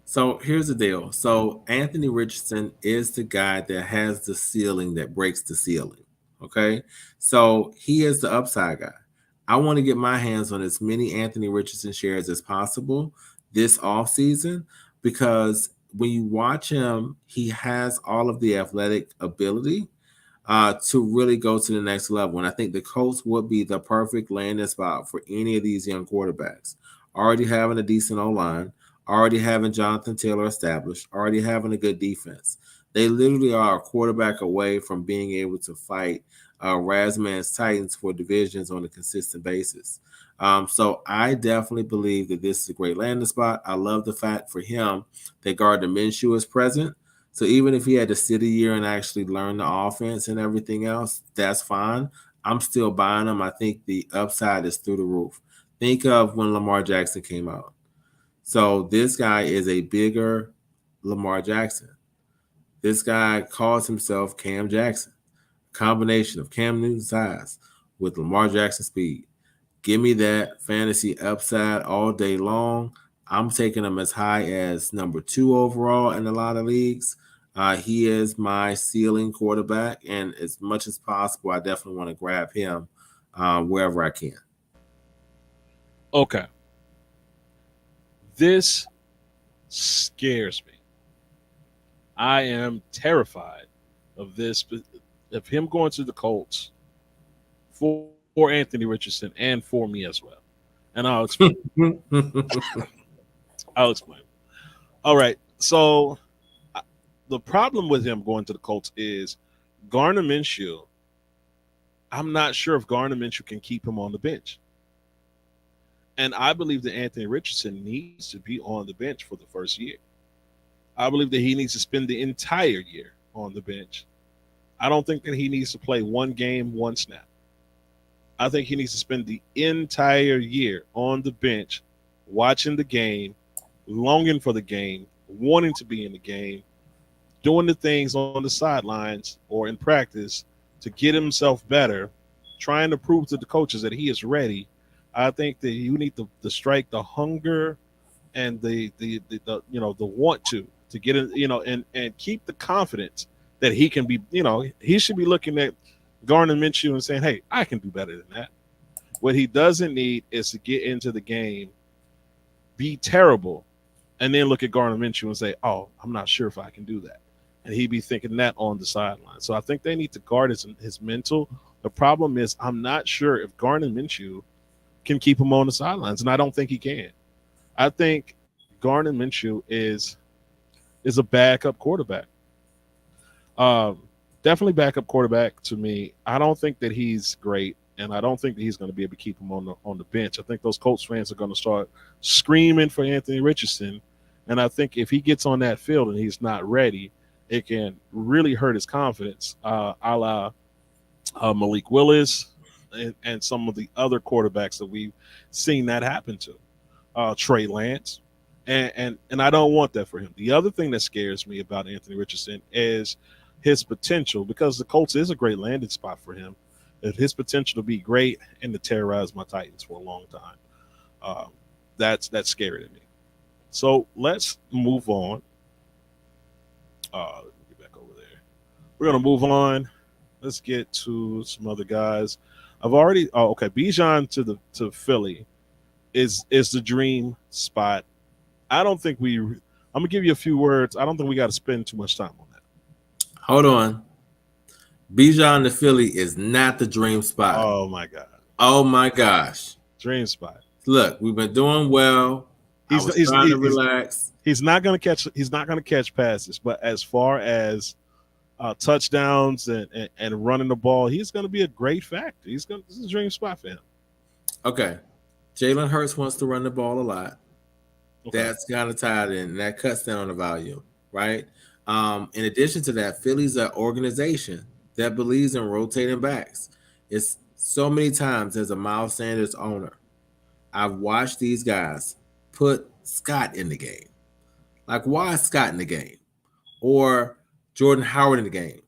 A: So here's the deal. So Anthony Richardson is the guy that has the ceiling that breaks the ceiling. Okay. So he is the upside guy. I want to get my hands on as many Anthony Richardson shares as possible this off season because when you watch him, he has all of the athletic ability to really go to the next level. And I think the Colts would be the perfect landing spot for any of these young quarterbacks. Already having a decent O line, already having Jonathan Taylor established, already having a good defense. They literally are a quarterback away from being able to fight Razzman's Titans for divisions on a consistent basis. So I definitely believe that this is a great landing spot. I love the fact for him that Gardner Minshew is present. So even if he had to sit a year and actually learn the offense and everything else, that's fine. I'm still buying him. I think the upside is through the roof. Think of when Lamar Jackson came out. So this guy is a bigger Lamar Jackson. This guy calls himself Cam Jackson. Combination of Cam Newton's size with Lamar Jackson's speed. Give me that fantasy upside all day long. I'm taking him as high as number 2 overall in a lot of leagues. He is my ceiling quarterback, and as much as possible, I definitely want to grab him wherever I can.
B: Okay. This scares me. I am terrified of this, of him going to the Colts for Anthony Richardson and for me as well. And I'll explain. I'll explain. All right. So the problem with him going to the Colts is Gardner Minshew. I'm not sure if Gardner Minshew can keep him on the bench. And I believe that Anthony Richardson needs to be on the bench for the first year. I believe that he needs to spend the entire year on the bench. I don't think that he needs to play one game, one snap. I think he needs to spend the entire year on the bench, watching the game, longing for the game, wanting to be in the game, doing the things on the sidelines or in practice to get himself better, trying to prove to the coaches that he is ready. I think that you need to strike the hunger and the want to get it, and keep the confidence that he can be, he should be looking at Gardner Minshew and saying, hey, I can do better than that. What he doesn't need is to get into the game, be terrible, and then look at Gardner Minshew and say, oh, I'm not sure if I can do that. And he'd be thinking that on the sideline. So I think they need to guard his mental. The problem is I'm not sure if Gardner Minshew can keep him on the sidelines, and I don't think he can. I think Gardner Minshew is a backup quarterback. Definitely backup quarterback to me. I don't think that he's great, and I don't think that he's going to be able to keep him on the bench. I think those Colts fans are going to start screaming for Anthony Richardson, and I think if he gets on that field and he's not ready, it can really hurt his confidence, a la Malik Willis and some of the other quarterbacks that we've seen that happen to, Trey Lance. And I don't want that for him. The other thing that scares me about Anthony Richardson is his potential, because the Colts is a great landing spot for him. His potential to be great and to terrorize my Titans for a long time. That's scary to me. So let's move on. Get back over there. We're gonna move on. Let's get to some other guys. Bijan to Philly is the dream spot. I don't think I'm gonna give you a few words. I don't think we got to spend too much time on that.
A: Hold on. Bijan to Philly is not the dream spot.
B: Oh my God.
A: Oh my gosh.
B: Dream spot.
A: Look, we've been doing well. He's trying to relax.
B: He's not gonna catch passes, but as far as touchdowns and running the ball, he's gonna be a great factor. This is a dream spot for him.
A: Okay. Jalen Hurts wants to run the ball a lot. Okay. That's kind of tied in. That cuts down the volume, right? In addition to that, Philly's an organization that believes in rotating backs. It's so many times as a Miles Sanders owner, I've watched these guys put Scott in the game. Like, why is Scott in the game? Or Jordan Howard in the game?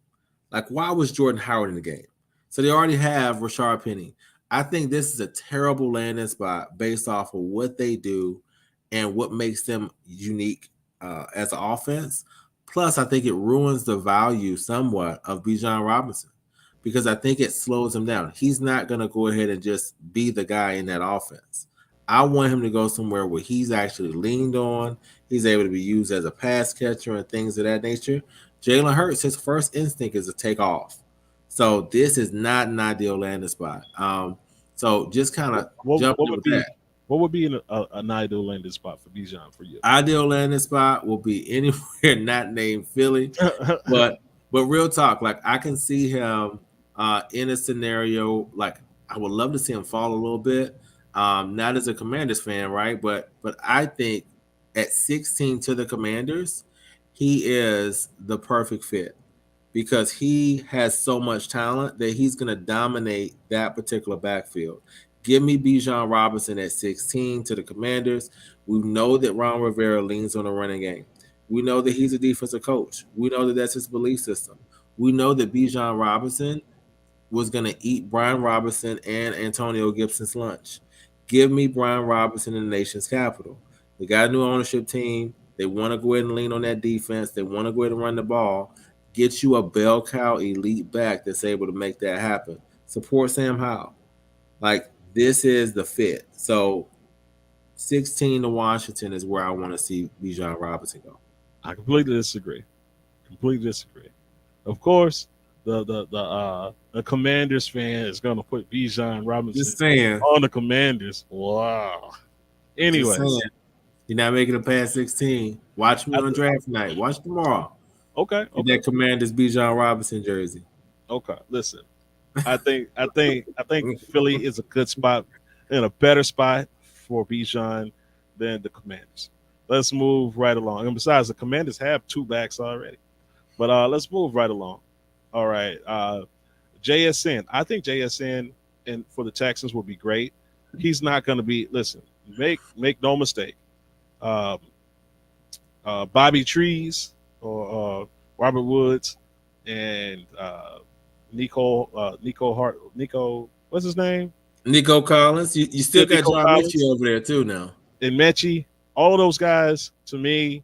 A: Like, why was Jordan Howard in the game? So they already have Rashard Penny. I think this is a terrible landing spot based off of what they do and what makes them unique as an offense. Plus, I think it ruins the value somewhat of Bijan Robinson because I think it slows him down. He's not going to go ahead and just be the guy in that offense. I want him to go somewhere where he's actually leaned on. He's able to be used as a pass catcher and things of that nature. Jalen Hurts, his first instinct is to take off. So this is not an ideal landing spot. So just kind of
B: What
A: jumping
B: would
A: with
B: be
A: that.
B: what would be an ideal landing spot for Bijan for you?
A: Ideal landing spot will be anywhere not named Philly, but real talk, like I can see him in a scenario like I would love to see him fall a little bit. Not as a Commanders fan, right? But I think at 16 to the Commanders, he is the perfect fit because he has so much talent that he's going to dominate that particular backfield. Give me Bijan Robinson at 16 to the Commanders. We know that Ron Rivera leans on the running game. We know that he's a defensive coach. We know that that's his belief system. We know that Bijan Robinson was going to eat Brian Robinson and Antonio Gibson's lunch. Give me Brian Robinson in the nation's capital. They got a new ownership team. They want to go ahead and lean on that defense. They want to go ahead and run the ball. Get you a bell cow elite back that's able to make that happen. Support Sam Howell. Like, this is the fit. So 16 to Washington is where I want to see Bijan Robinson go.
B: I completely disagree. Of course, the Commanders fan is going to put Bijan Robinson
A: Just saying.
B: on the Commanders. Wow. Anyways,
A: you're not making it past 16. Watch me on draft night. Watch tomorrow.
B: Okay.
A: That Commanders Bijan Robinson jersey.
B: Okay. Listen, I think Philly is a good spot and a better spot for Bijan than the Commanders. Let's move right along. And besides, the Commanders have two backs already. But let's move right along. All right. JSN. I think JSN and for the Texans will be great. He's not going to be. Listen, make no mistake. Bobby Trees or Robert Woods and Nico what's his name?
A: Nico Collins. You still got
B: Nico
A: John
B: Collins.
A: Mechie over there too now.
B: And Mechie, all of those guys to me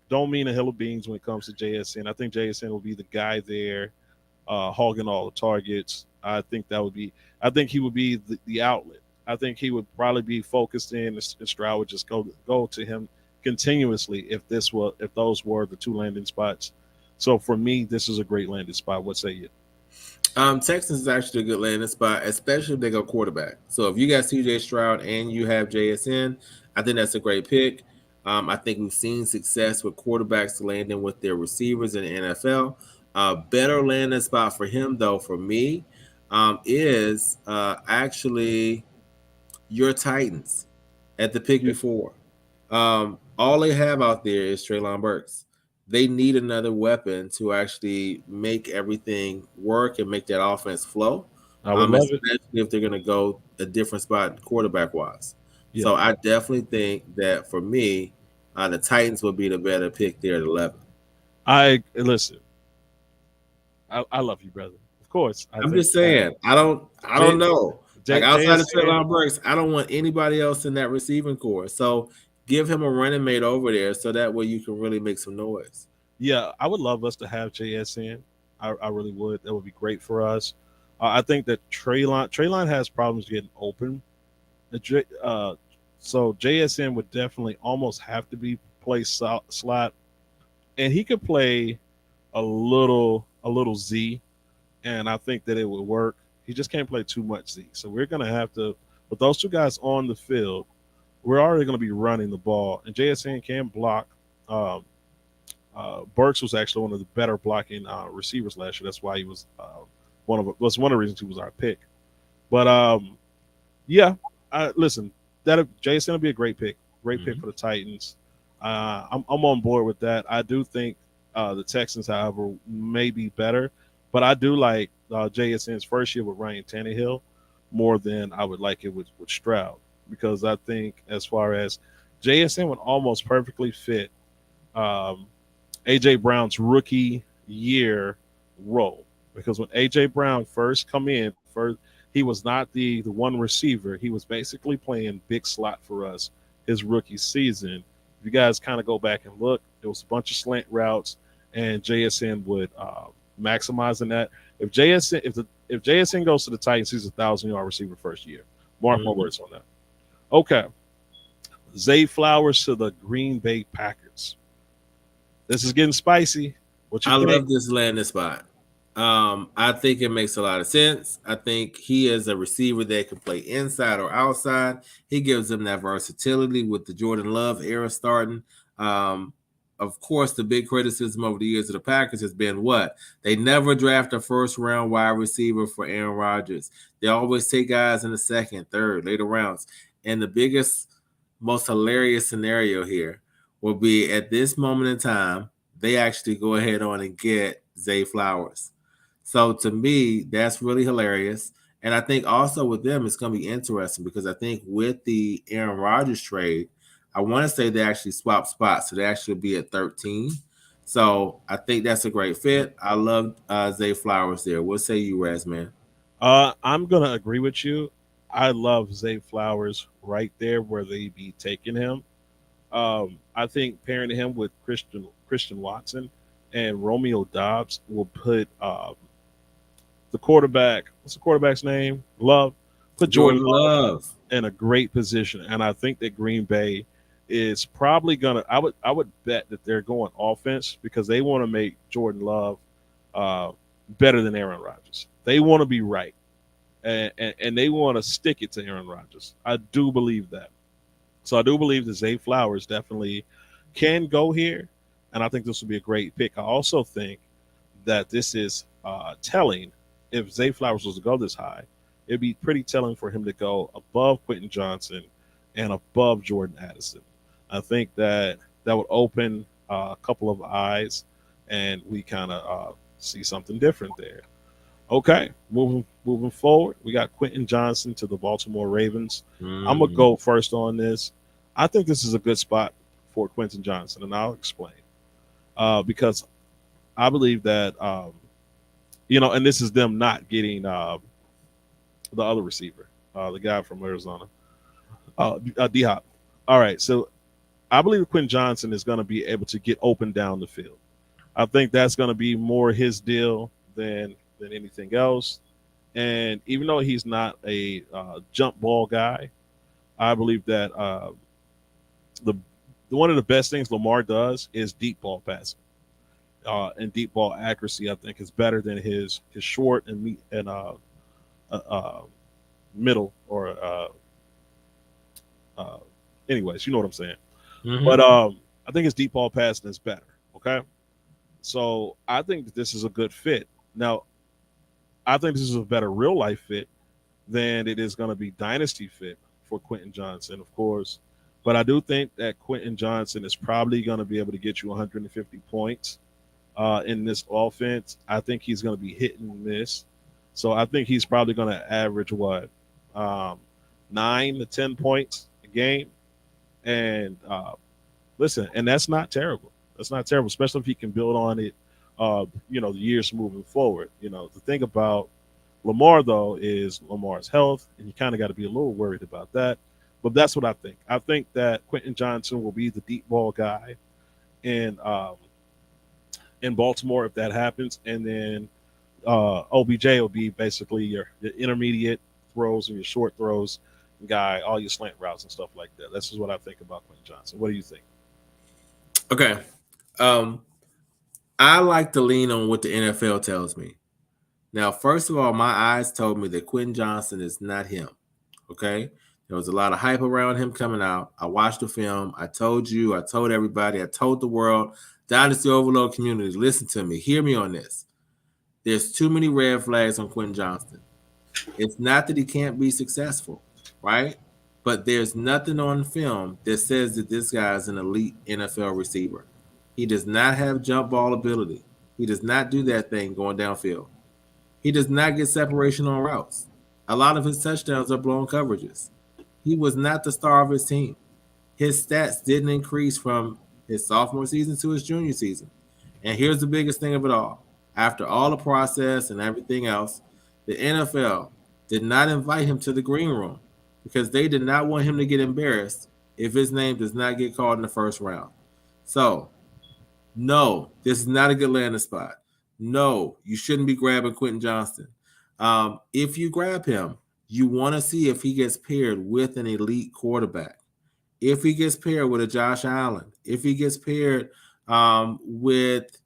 B: don't mean a hill of beans when it comes to JSN. I think JSN will be the guy there, hogging all the targets. I think he would be the outlet. I think he would probably be focused in, and Stroud would just go to him continuously if those were the two landing spots. So for me, this is a great landing spot. What say you?
A: Texans is actually a good landing spot, especially if they go quarterback. So if you got CJ Stroud and you have JSN, I think that's a great pick. I think we've seen success with quarterbacks landing with their receivers in the NFL. Better landing spot for him, though, for me, is actually your Titans at the pick before. All they have out there is Treylon Burks. They need another weapon to actually make everything work and make that offense flow.
B: I would love it.
A: Especially if they're going to go a different spot quarterback-wise.
B: Yeah.
A: So I definitely think that for me, the Titans would be the better pick there at 11.
B: Listen. I love you, brother. Of course.
A: I'm just saying. I don't know. Like outside of Treylon Burks, I don't want anybody else in that receiving core. So give him a running mate over there so that way you can really make some noise.
B: Yeah, I would love us to have JSN. I really would. That would be great for us. I think that Treylon has problems getting open. So JSN would definitely almost have to be play slot, and he could play a little Z, and I think that it would work. He just can't play too much Z. So we're gonna have to, with those two guys on the field, we're already gonna be running the ball, and JSN can block. Burks was actually one of the better blocking receivers last year. That's why he was one of the reasons he was our pick. But listen, that JSN will be a great pick. Pick for the Titans. I'm on board with that. I do think the Texans, however, may be better, but I do like JSN's first year with Ryan Tannehill more than I would like it with Stroud, because I think as far as JSN would almost perfectly fit A.J. Brown's rookie year role, because when A.J. Brown first come in, he was not the one receiver. He was basically playing big slot for us his rookie season. If you guys kind of go back and look, there was a bunch of slant routes, and JSN would maximize in that. If if JSN goes to the Titans, he's 1,000-yard receiver first year. Mark my
A: Mhm.
B: words on that. Okay. Zay Flowers to the Green Bay Packers. This is getting spicy. What you
A: I
B: think?
A: love this landing spot. I think it makes a lot of sense. I think he is a receiver that can play inside or outside. He gives them that versatility with the Jordan Love era starting. Um, of course, the big criticism over the years of the Packers has been what? They never draft a first round wide receiver for Aaron Rodgers. They always take guys in the second, third, later rounds. And the biggest, most hilarious scenario here will be at this moment in time, they actually go ahead on and get Zay Flowers. So to me, that's really hilarious. And I think also with them, it's going to be interesting because I think with the Aaron Rodgers trade, I want to say they actually swap spots. So they actually be at 13. So I think that's a great fit. I love Zay Flowers there. What say you, Razzman?
B: I'm gonna agree with you. I love Zay Flowers right there where they be taking him. I think pairing him with Christian Watson and Romeo Dobbs will put the quarterback. What's the quarterback's name? Love. Put Jordan
A: Jordan
B: Love
A: Love.
B: in a great position, and I think that Green Bay is probably gonna. I would bet that they're going offense because they want to make Jordan Love uh, better than Aaron Rodgers. They want to be right, and they want to stick it to Aaron Rodgers. I do believe that. So I do believe that Zay Flowers definitely can go here, and I think this will be a great pick. I also think that this is telling. If Zay Flowers was to go this high, it'd be pretty telling for him to go above Quentin Johnson and above Jordan Addison. I think that that would open a couple of eyes, and we kind of see something different there. Okay, moving forward, we got Quentin Johnson to the Baltimore Ravens. I'm gonna go first on this. I think this is a good spot for Quentin Johnson, and I'll explain. Because I believe that and this is them not getting the other receiver, the guy from Arizona, D Hop. All right, so I believe Quentin Johnson is going to be able to get open down the field. I think that's going to be more his deal than anything else. And even though he's not a jump ball guy, I believe that the one of the best things Lamar does is deep ball passing. And deep ball accuracy, I think, is better than his short and middle or anyways, you know what I'm saying.
A: Mhm.
B: But I think his deep ball passing is better. Okay, so I think that this is a good fit. Now, I think this is a better real life fit than it is going to be dynasty fit for Quentin Johnson, of course. But I do think that Quentin Johnson is probably going to be able to get you 150 points in this offense. I think he's going to be hit and miss. So I think he's probably going to average 9 to 10 points a game. And listen, and that's not terrible. That's not terrible, especially if he can build on it, the years moving forward. The thing about Lamar, though, is Lamar's health, and you kind of got to be a little worried about that. But that's what I think. I think that Quentin Johnson will be the deep ball guy in Baltimore if that happens, and then OBJ will be basically your intermediate throws and your short throws guy, all your slant routes and stuff like that. This is what I think about Quentin Johnson. What do you think?
A: Okay. I like to lean on what the NFL tells me. Now, first of all, my eyes told me that Quentin Johnson is not him. Okay. There was a lot of hype around him coming out. I watched the film. I told you, I told everybody, I told the world, Dynasty Overload community, listen to me, hear me on this. There's too many red flags on Quentin Johnson. It's not that he can't be successful, right? But there's nothing on film that says that this guy is an elite NFL receiver. He does not have jump ball ability. He does not do that thing going downfield. He does not get separation on routes. A lot of his touchdowns are blown coverages. He was not the star of his team. His stats didn't increase from his sophomore season to his junior season. And here's the biggest thing of it all. After all the process and everything else, the NFL did not invite him to the green room because they did not want him to get embarrassed if his name does not get called in the first round. So, no, this is not a good landing spot. No, you shouldn't be grabbing Quentin Johnson. If you grab him, you want to see if he gets paired with an elite quarterback. If he gets paired with a Josh Allen, if he gets paired with,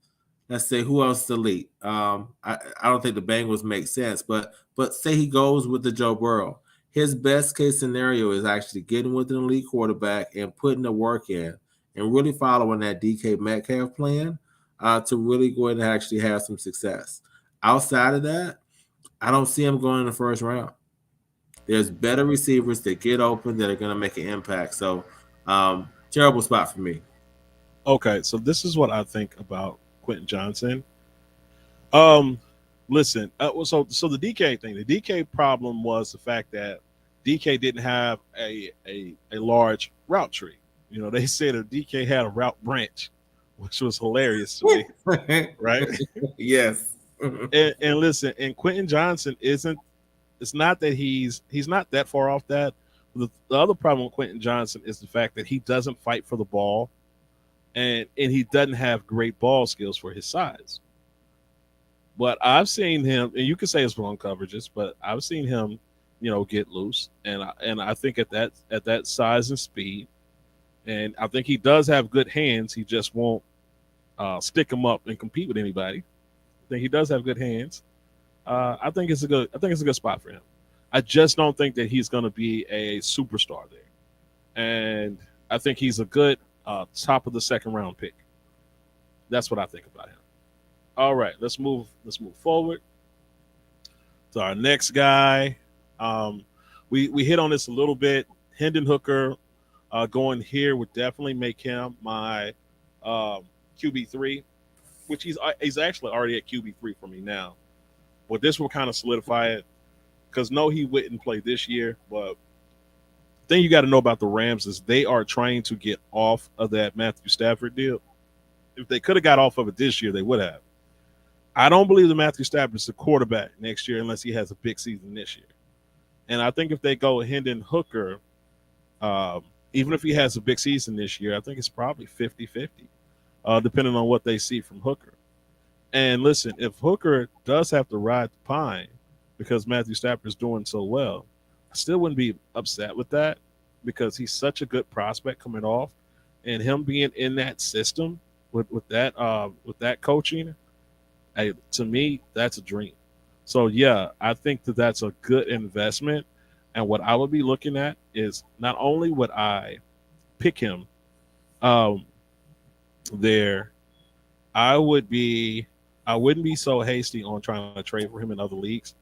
A: let's say, who else is elite? I don't think the Bengals make sense, but say he goes with the Joe Burrow. His best case scenario is actually getting with an elite quarterback and putting the work in and really following that DK Metcalf plan to really go ahead and actually have some success. Outside of that, I don't see him going in the first round. There's better receivers that get open that are going to make an impact. So, terrible spot for me.
B: Okay, so this is what I think about Quentin Johnson. Um, Listen, so the DK thing, the DK problem was the fact that DK didn't have a large route tree. You know, they said that DK had a route branch, which was hilarious to me, right?
A: Yes.
B: And listen, and Quentin Johnson isn't. It's not that he's not that far off that. The other problem with Quentin Johnson is the fact that he doesn't fight for the ball, and he doesn't have great ball skills for his size. But I've seen him, and you can say it's wrong coverages, but I've seen him, get loose, and I think at that size and speed, and I think he does have good hands. He just won't stick him up and compete with anybody. I think he does have good hands. I think it's a good spot for him. I just don't think that he's going to be a superstar there, and I think he's a good top of the second round pick. That's what I think about him. All right, let's move forward to our next guy. We hit on this a little bit. Hendon Hooker going here would definitely make him my QB3, which he's actually already at QB3 for me now. But this will kind of solidify it because no, he wouldn't play this year. But the thing you got to know about the Rams is they are trying to get off of that Matthew Stafford deal. If they could have got off of it this year, they would have. I don't believe that Matthew Stafford is the quarterback next year unless he has a big season this year. And I think if they go Hendon Hooker, even if he has a big season this year, I think it's probably 50-50, depending on what they see from Hooker. And listen, if Hooker does have to ride the pine because Matthew Stafford is doing so well, I still wouldn't be upset with that because he's such a good prospect coming off, and him being in that system with that coaching, to me, that's a dream. So yeah, I think that that's a good investment. And what I would be looking at is not only would I pick him there, I wouldn't be so hasty on trying to trade for him in other leagues.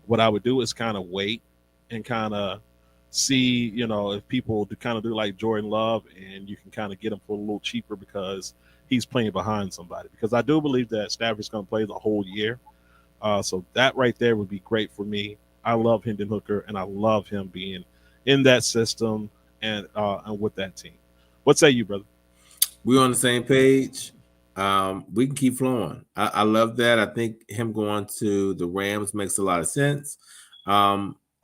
B: What I would do is kind of wait and kind of see, if people kind of do like Jordan Love and you can kind of get him for a little cheaper because he's playing behind somebody. Because I do believe that Stafford's going to play the whole year. So that right there would be great for me. I love Hendon Hooker, and I love him being in that system and with that team. What say you, brother?
A: We're on the same page. We can keep flowing. I love that. I think him going to the Rams makes a lot of sense.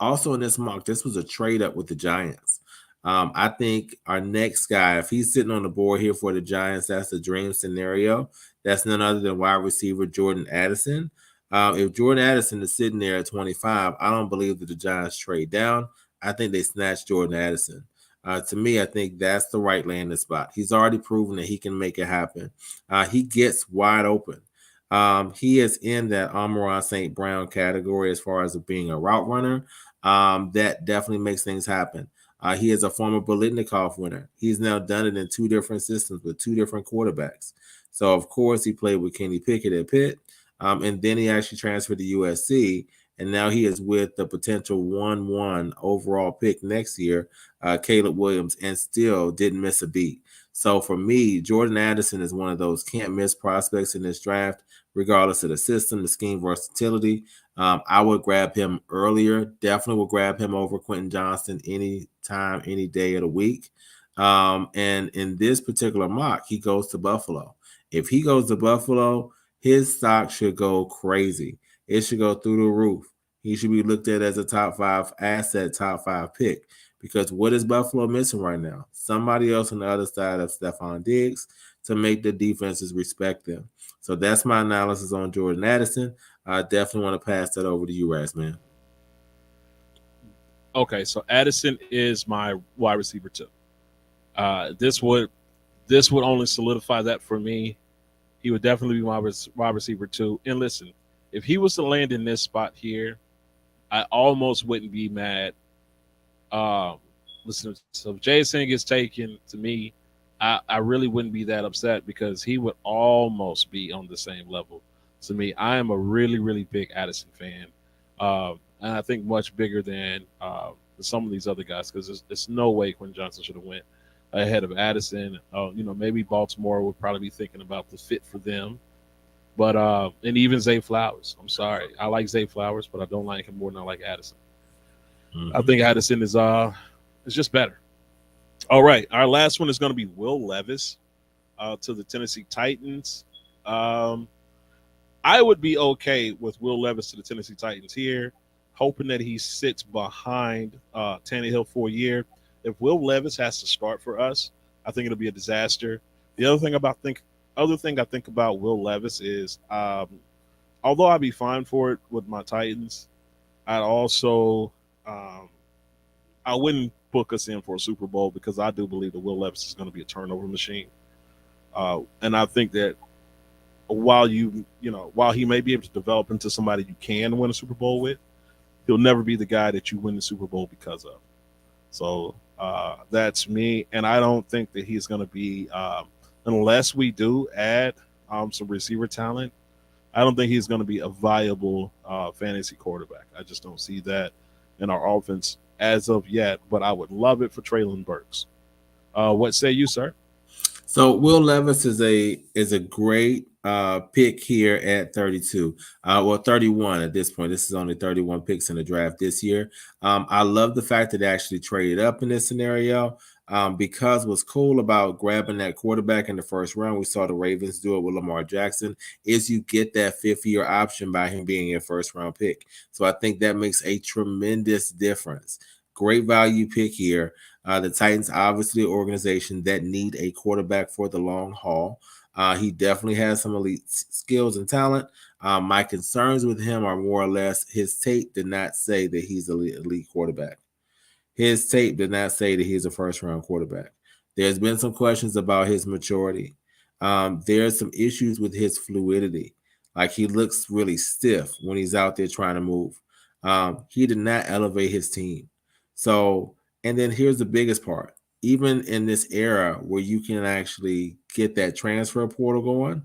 A: Also in this mock, this was a trade up with the Giants. I think our next guy, if he's sitting on the board here for the Giants, that's the dream scenario. That's none other than wide receiver Jordan Addison. If Jordan Addison is sitting there at 25, I don't believe that the Giants trade down. I think they snatch Jordan Addison. To me, I think that's the right landing spot. He's already proven that he can make it happen. He gets wide open. He is in that Amon-Ra St. Brown category as far as being a route runner. That definitely makes things happen. He is a former Bolitnikov winner. He's now done it in two different systems with two different quarterbacks. So, of course, he played with Kenny Pickett at Pitt. And then he actually transferred to USC. And now he is with the potential 1-1 overall pick next year, Caleb Williams, and still didn't miss a beat. So for me, Jordan Addison is one of those can't miss prospects in this draft, regardless of the system, the scheme, versatility. I would grab him earlier. Definitely will grab him over Quentin Johnston any time, any day of the week. And in this particular mock, he goes to Buffalo. If he goes to Buffalo, his stock should go crazy. It should go through the roof. He should be looked at as a top 5 asset, top 5 pick. Because what is Buffalo missing right now? Somebody else on the other side of Stephon Diggs to make the defenses respect them. So that's my analysis on Jordan Addison. I definitely want to pass that over to you, Razzman.
B: Okay, so Addison is my wide receiver too. This would only solidify that for me. He would definitely be my wide receiver too. And listen, if he was to land in this spot here, I almost wouldn't be mad. Um, Listen, so if Jason gets taken to me, I really wouldn't be that upset because he would almost be on the same level to me. I am a really, really big Addison fan. And I think much bigger than some of these other guys because there's no way Quinn Johnson should have went ahead of Addison. Maybe Baltimore would probably be thinking about the fit for them. But and even Zay Flowers. I'm sorry. I like Zay Flowers, but I don't like him more than I like Addison. I think Addison is just better. All right. Our last one is going to be Will Levis to the Tennessee Titans. I would be okay with Will Levis to the Tennessee Titans here, hoping that he sits behind Tannehill for a year. If Will Levis has to start for us, I think it'll be a disaster. The other thing I think about Will Levis is, although I'd be fine for it with my Titans, I'd also I wouldn't book us in for a Super Bowl because I do believe that Will Levis is going to be a turnover machine, and I think that while he may be able to develop into somebody you can win a Super Bowl with, he'll never be the guy that you win the Super Bowl because of. So that's me, and I don't think that he's going to be unless we do add some receiver talent. I don't think he's going to be a viable fantasy quarterback. I just don't see that in our offense as of yet, but I would love it for Traylon Burks. What say you, sir?
A: So Will Levis is a great pick here at 32. 31 at this point. This is only 31 picks in the draft this year. I love the fact that they actually traded up in this scenario because what's cool about grabbing that quarterback in the first round, we saw the Ravens do it with Lamar Jackson, is you get that fifth-year option by him being your first-round pick. So I think that makes a tremendous difference. Great value pick here. The Titans, obviously, an organization that need a quarterback for the long haul. He definitely has some elite skills and talent. My concerns with him are more or less his tape did not say that he's an elite quarterback. His tape did not say that he's a first-round quarterback. There's been some questions about his maturity. There's some issues with his fluidity. Like he looks really stiff when he's out there trying to move. He did not elevate his team. So, and then here's the biggest part. Even in this era where you can actually get that transfer portal going,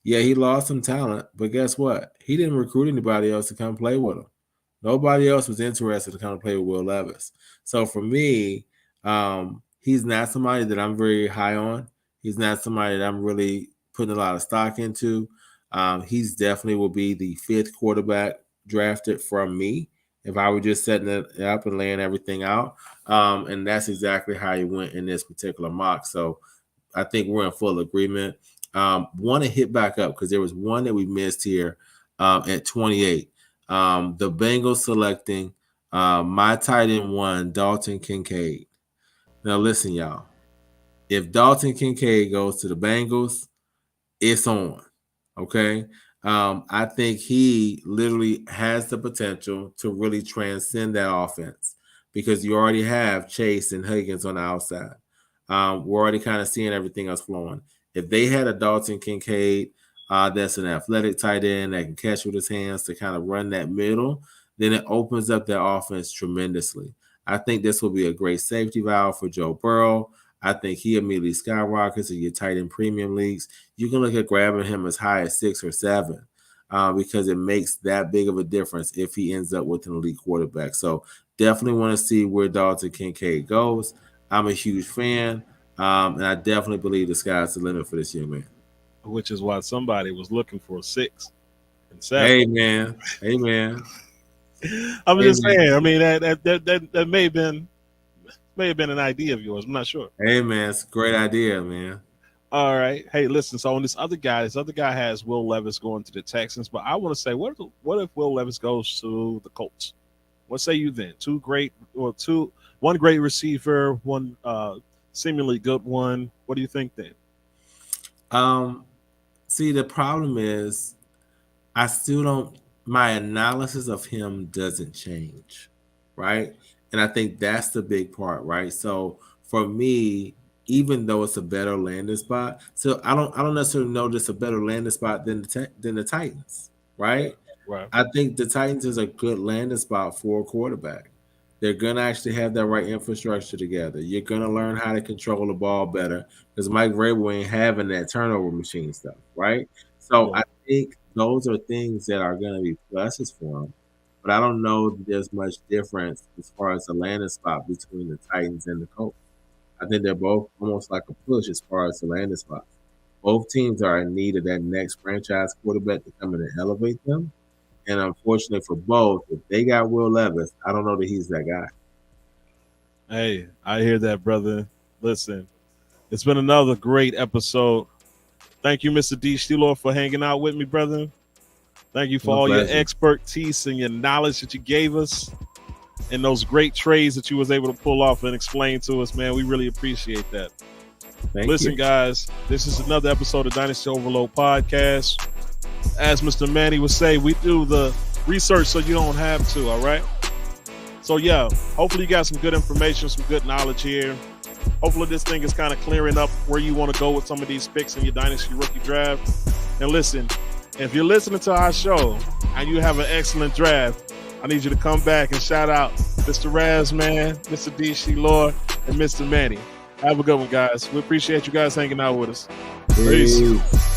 A: yeah, he lost some talent, but guess what? He didn't recruit anybody else to come play with him. Nobody else was interested to come play with Will Levis. So for me, he's not somebody that I'm very high on. He's not somebody that I'm really putting a lot of stock into. He's definitely will be the fifth quarterback drafted from me if I were just setting it up and laying everything out. And that's exactly how he went in this particular mock. So I think we're in full agreement. Want to hit back up because there was one that we missed here at 28. The Bengals selecting my tight end one, Dalton Kincaid. Now listen, y'all. If Dalton Kincaid goes to the Bengals, it's on. Okay. I think he literally has the potential to really transcend that offense because you already have Chase and Higgins on the outside. We're already kind of seeing everything else flowing. If they had a Dalton Kincaid that's an athletic tight end that can catch with his hands to kind of run that middle, then it opens up their offense tremendously. I think this will be a great safety valve for Joe Burrow. I think he immediately skyrockets in your tight end premium leagues. You can look at grabbing him as high as 6 or 7 because it makes that big of a difference if he ends up with an elite quarterback. So definitely want to see where Dalton Kincaid goes. I'm a huge fan, and I definitely believe the sky's the limit for this young man.
B: Which is why somebody was looking for 6 and 7.
A: Amen. Amen.
B: I'm just saying. I mean, that may have been an idea of yours. I'm not sure.
A: Hey, man, it's a great idea, man.
B: All right. Hey, listen. So on this other guy has Will Levis going to the Texans, but I want to say, what if Will Levis goes to the Colts? What say you then? One great receiver, one seemingly good one. What do you think then?
A: See, the problem is I still don't. My analysis of him doesn't change, right? And I think that's the big part, right? So for me, even though it's a better landing spot, so I don't necessarily know this a better landing spot than the Titans, right?
B: Right.
A: I think the Titans is a good landing spot for a quarterback. They're gonna actually have that right infrastructure together. You're gonna learn how to control the ball better because Mike Vrabel ain't having that turnover machine stuff, right? So
B: Yeah.
A: I think those are things that are gonna be pluses for him. But I don't know that there's much difference as far as the landing spot between the Titans and the Colts. I think they're both almost like a push as far as the landing spots. Both teams are in need of that next franchise quarterback to come in and elevate them. And unfortunately for both, if they got Will Levis, I don't know that he's that guy.
B: Hey, I hear that, brother. Listen, it's been another great episode. Thank you, Mr. D. sheelor, for hanging out with me, brother. Thank you for
A: My
B: all your
A: pleasure.
B: expertise and your knowledge that you gave us and those great trades that you was able to pull off and explain to us, man. We really appreciate that.
A: Thank
B: Listen,
A: you.
B: guys, this is another episode of Dynasty Overload Podcast. As Mr. Manny would say, we do the research so you don't have to, all right? So, yeah, hopefully you got some good information, some good knowledge here. Hopefully this thing is kind of clearing up where you want to go with some of these picks in your Dynasty Rookie Draft. And listen, if you're listening to our show and you have an excellent draft, I need you to come back and shout out Mr. Razzman, Mr. D. sheelor, and Mr. Manny. Have a good one, guys. We appreciate you guys hanging out with us. Peace.
A: Peace.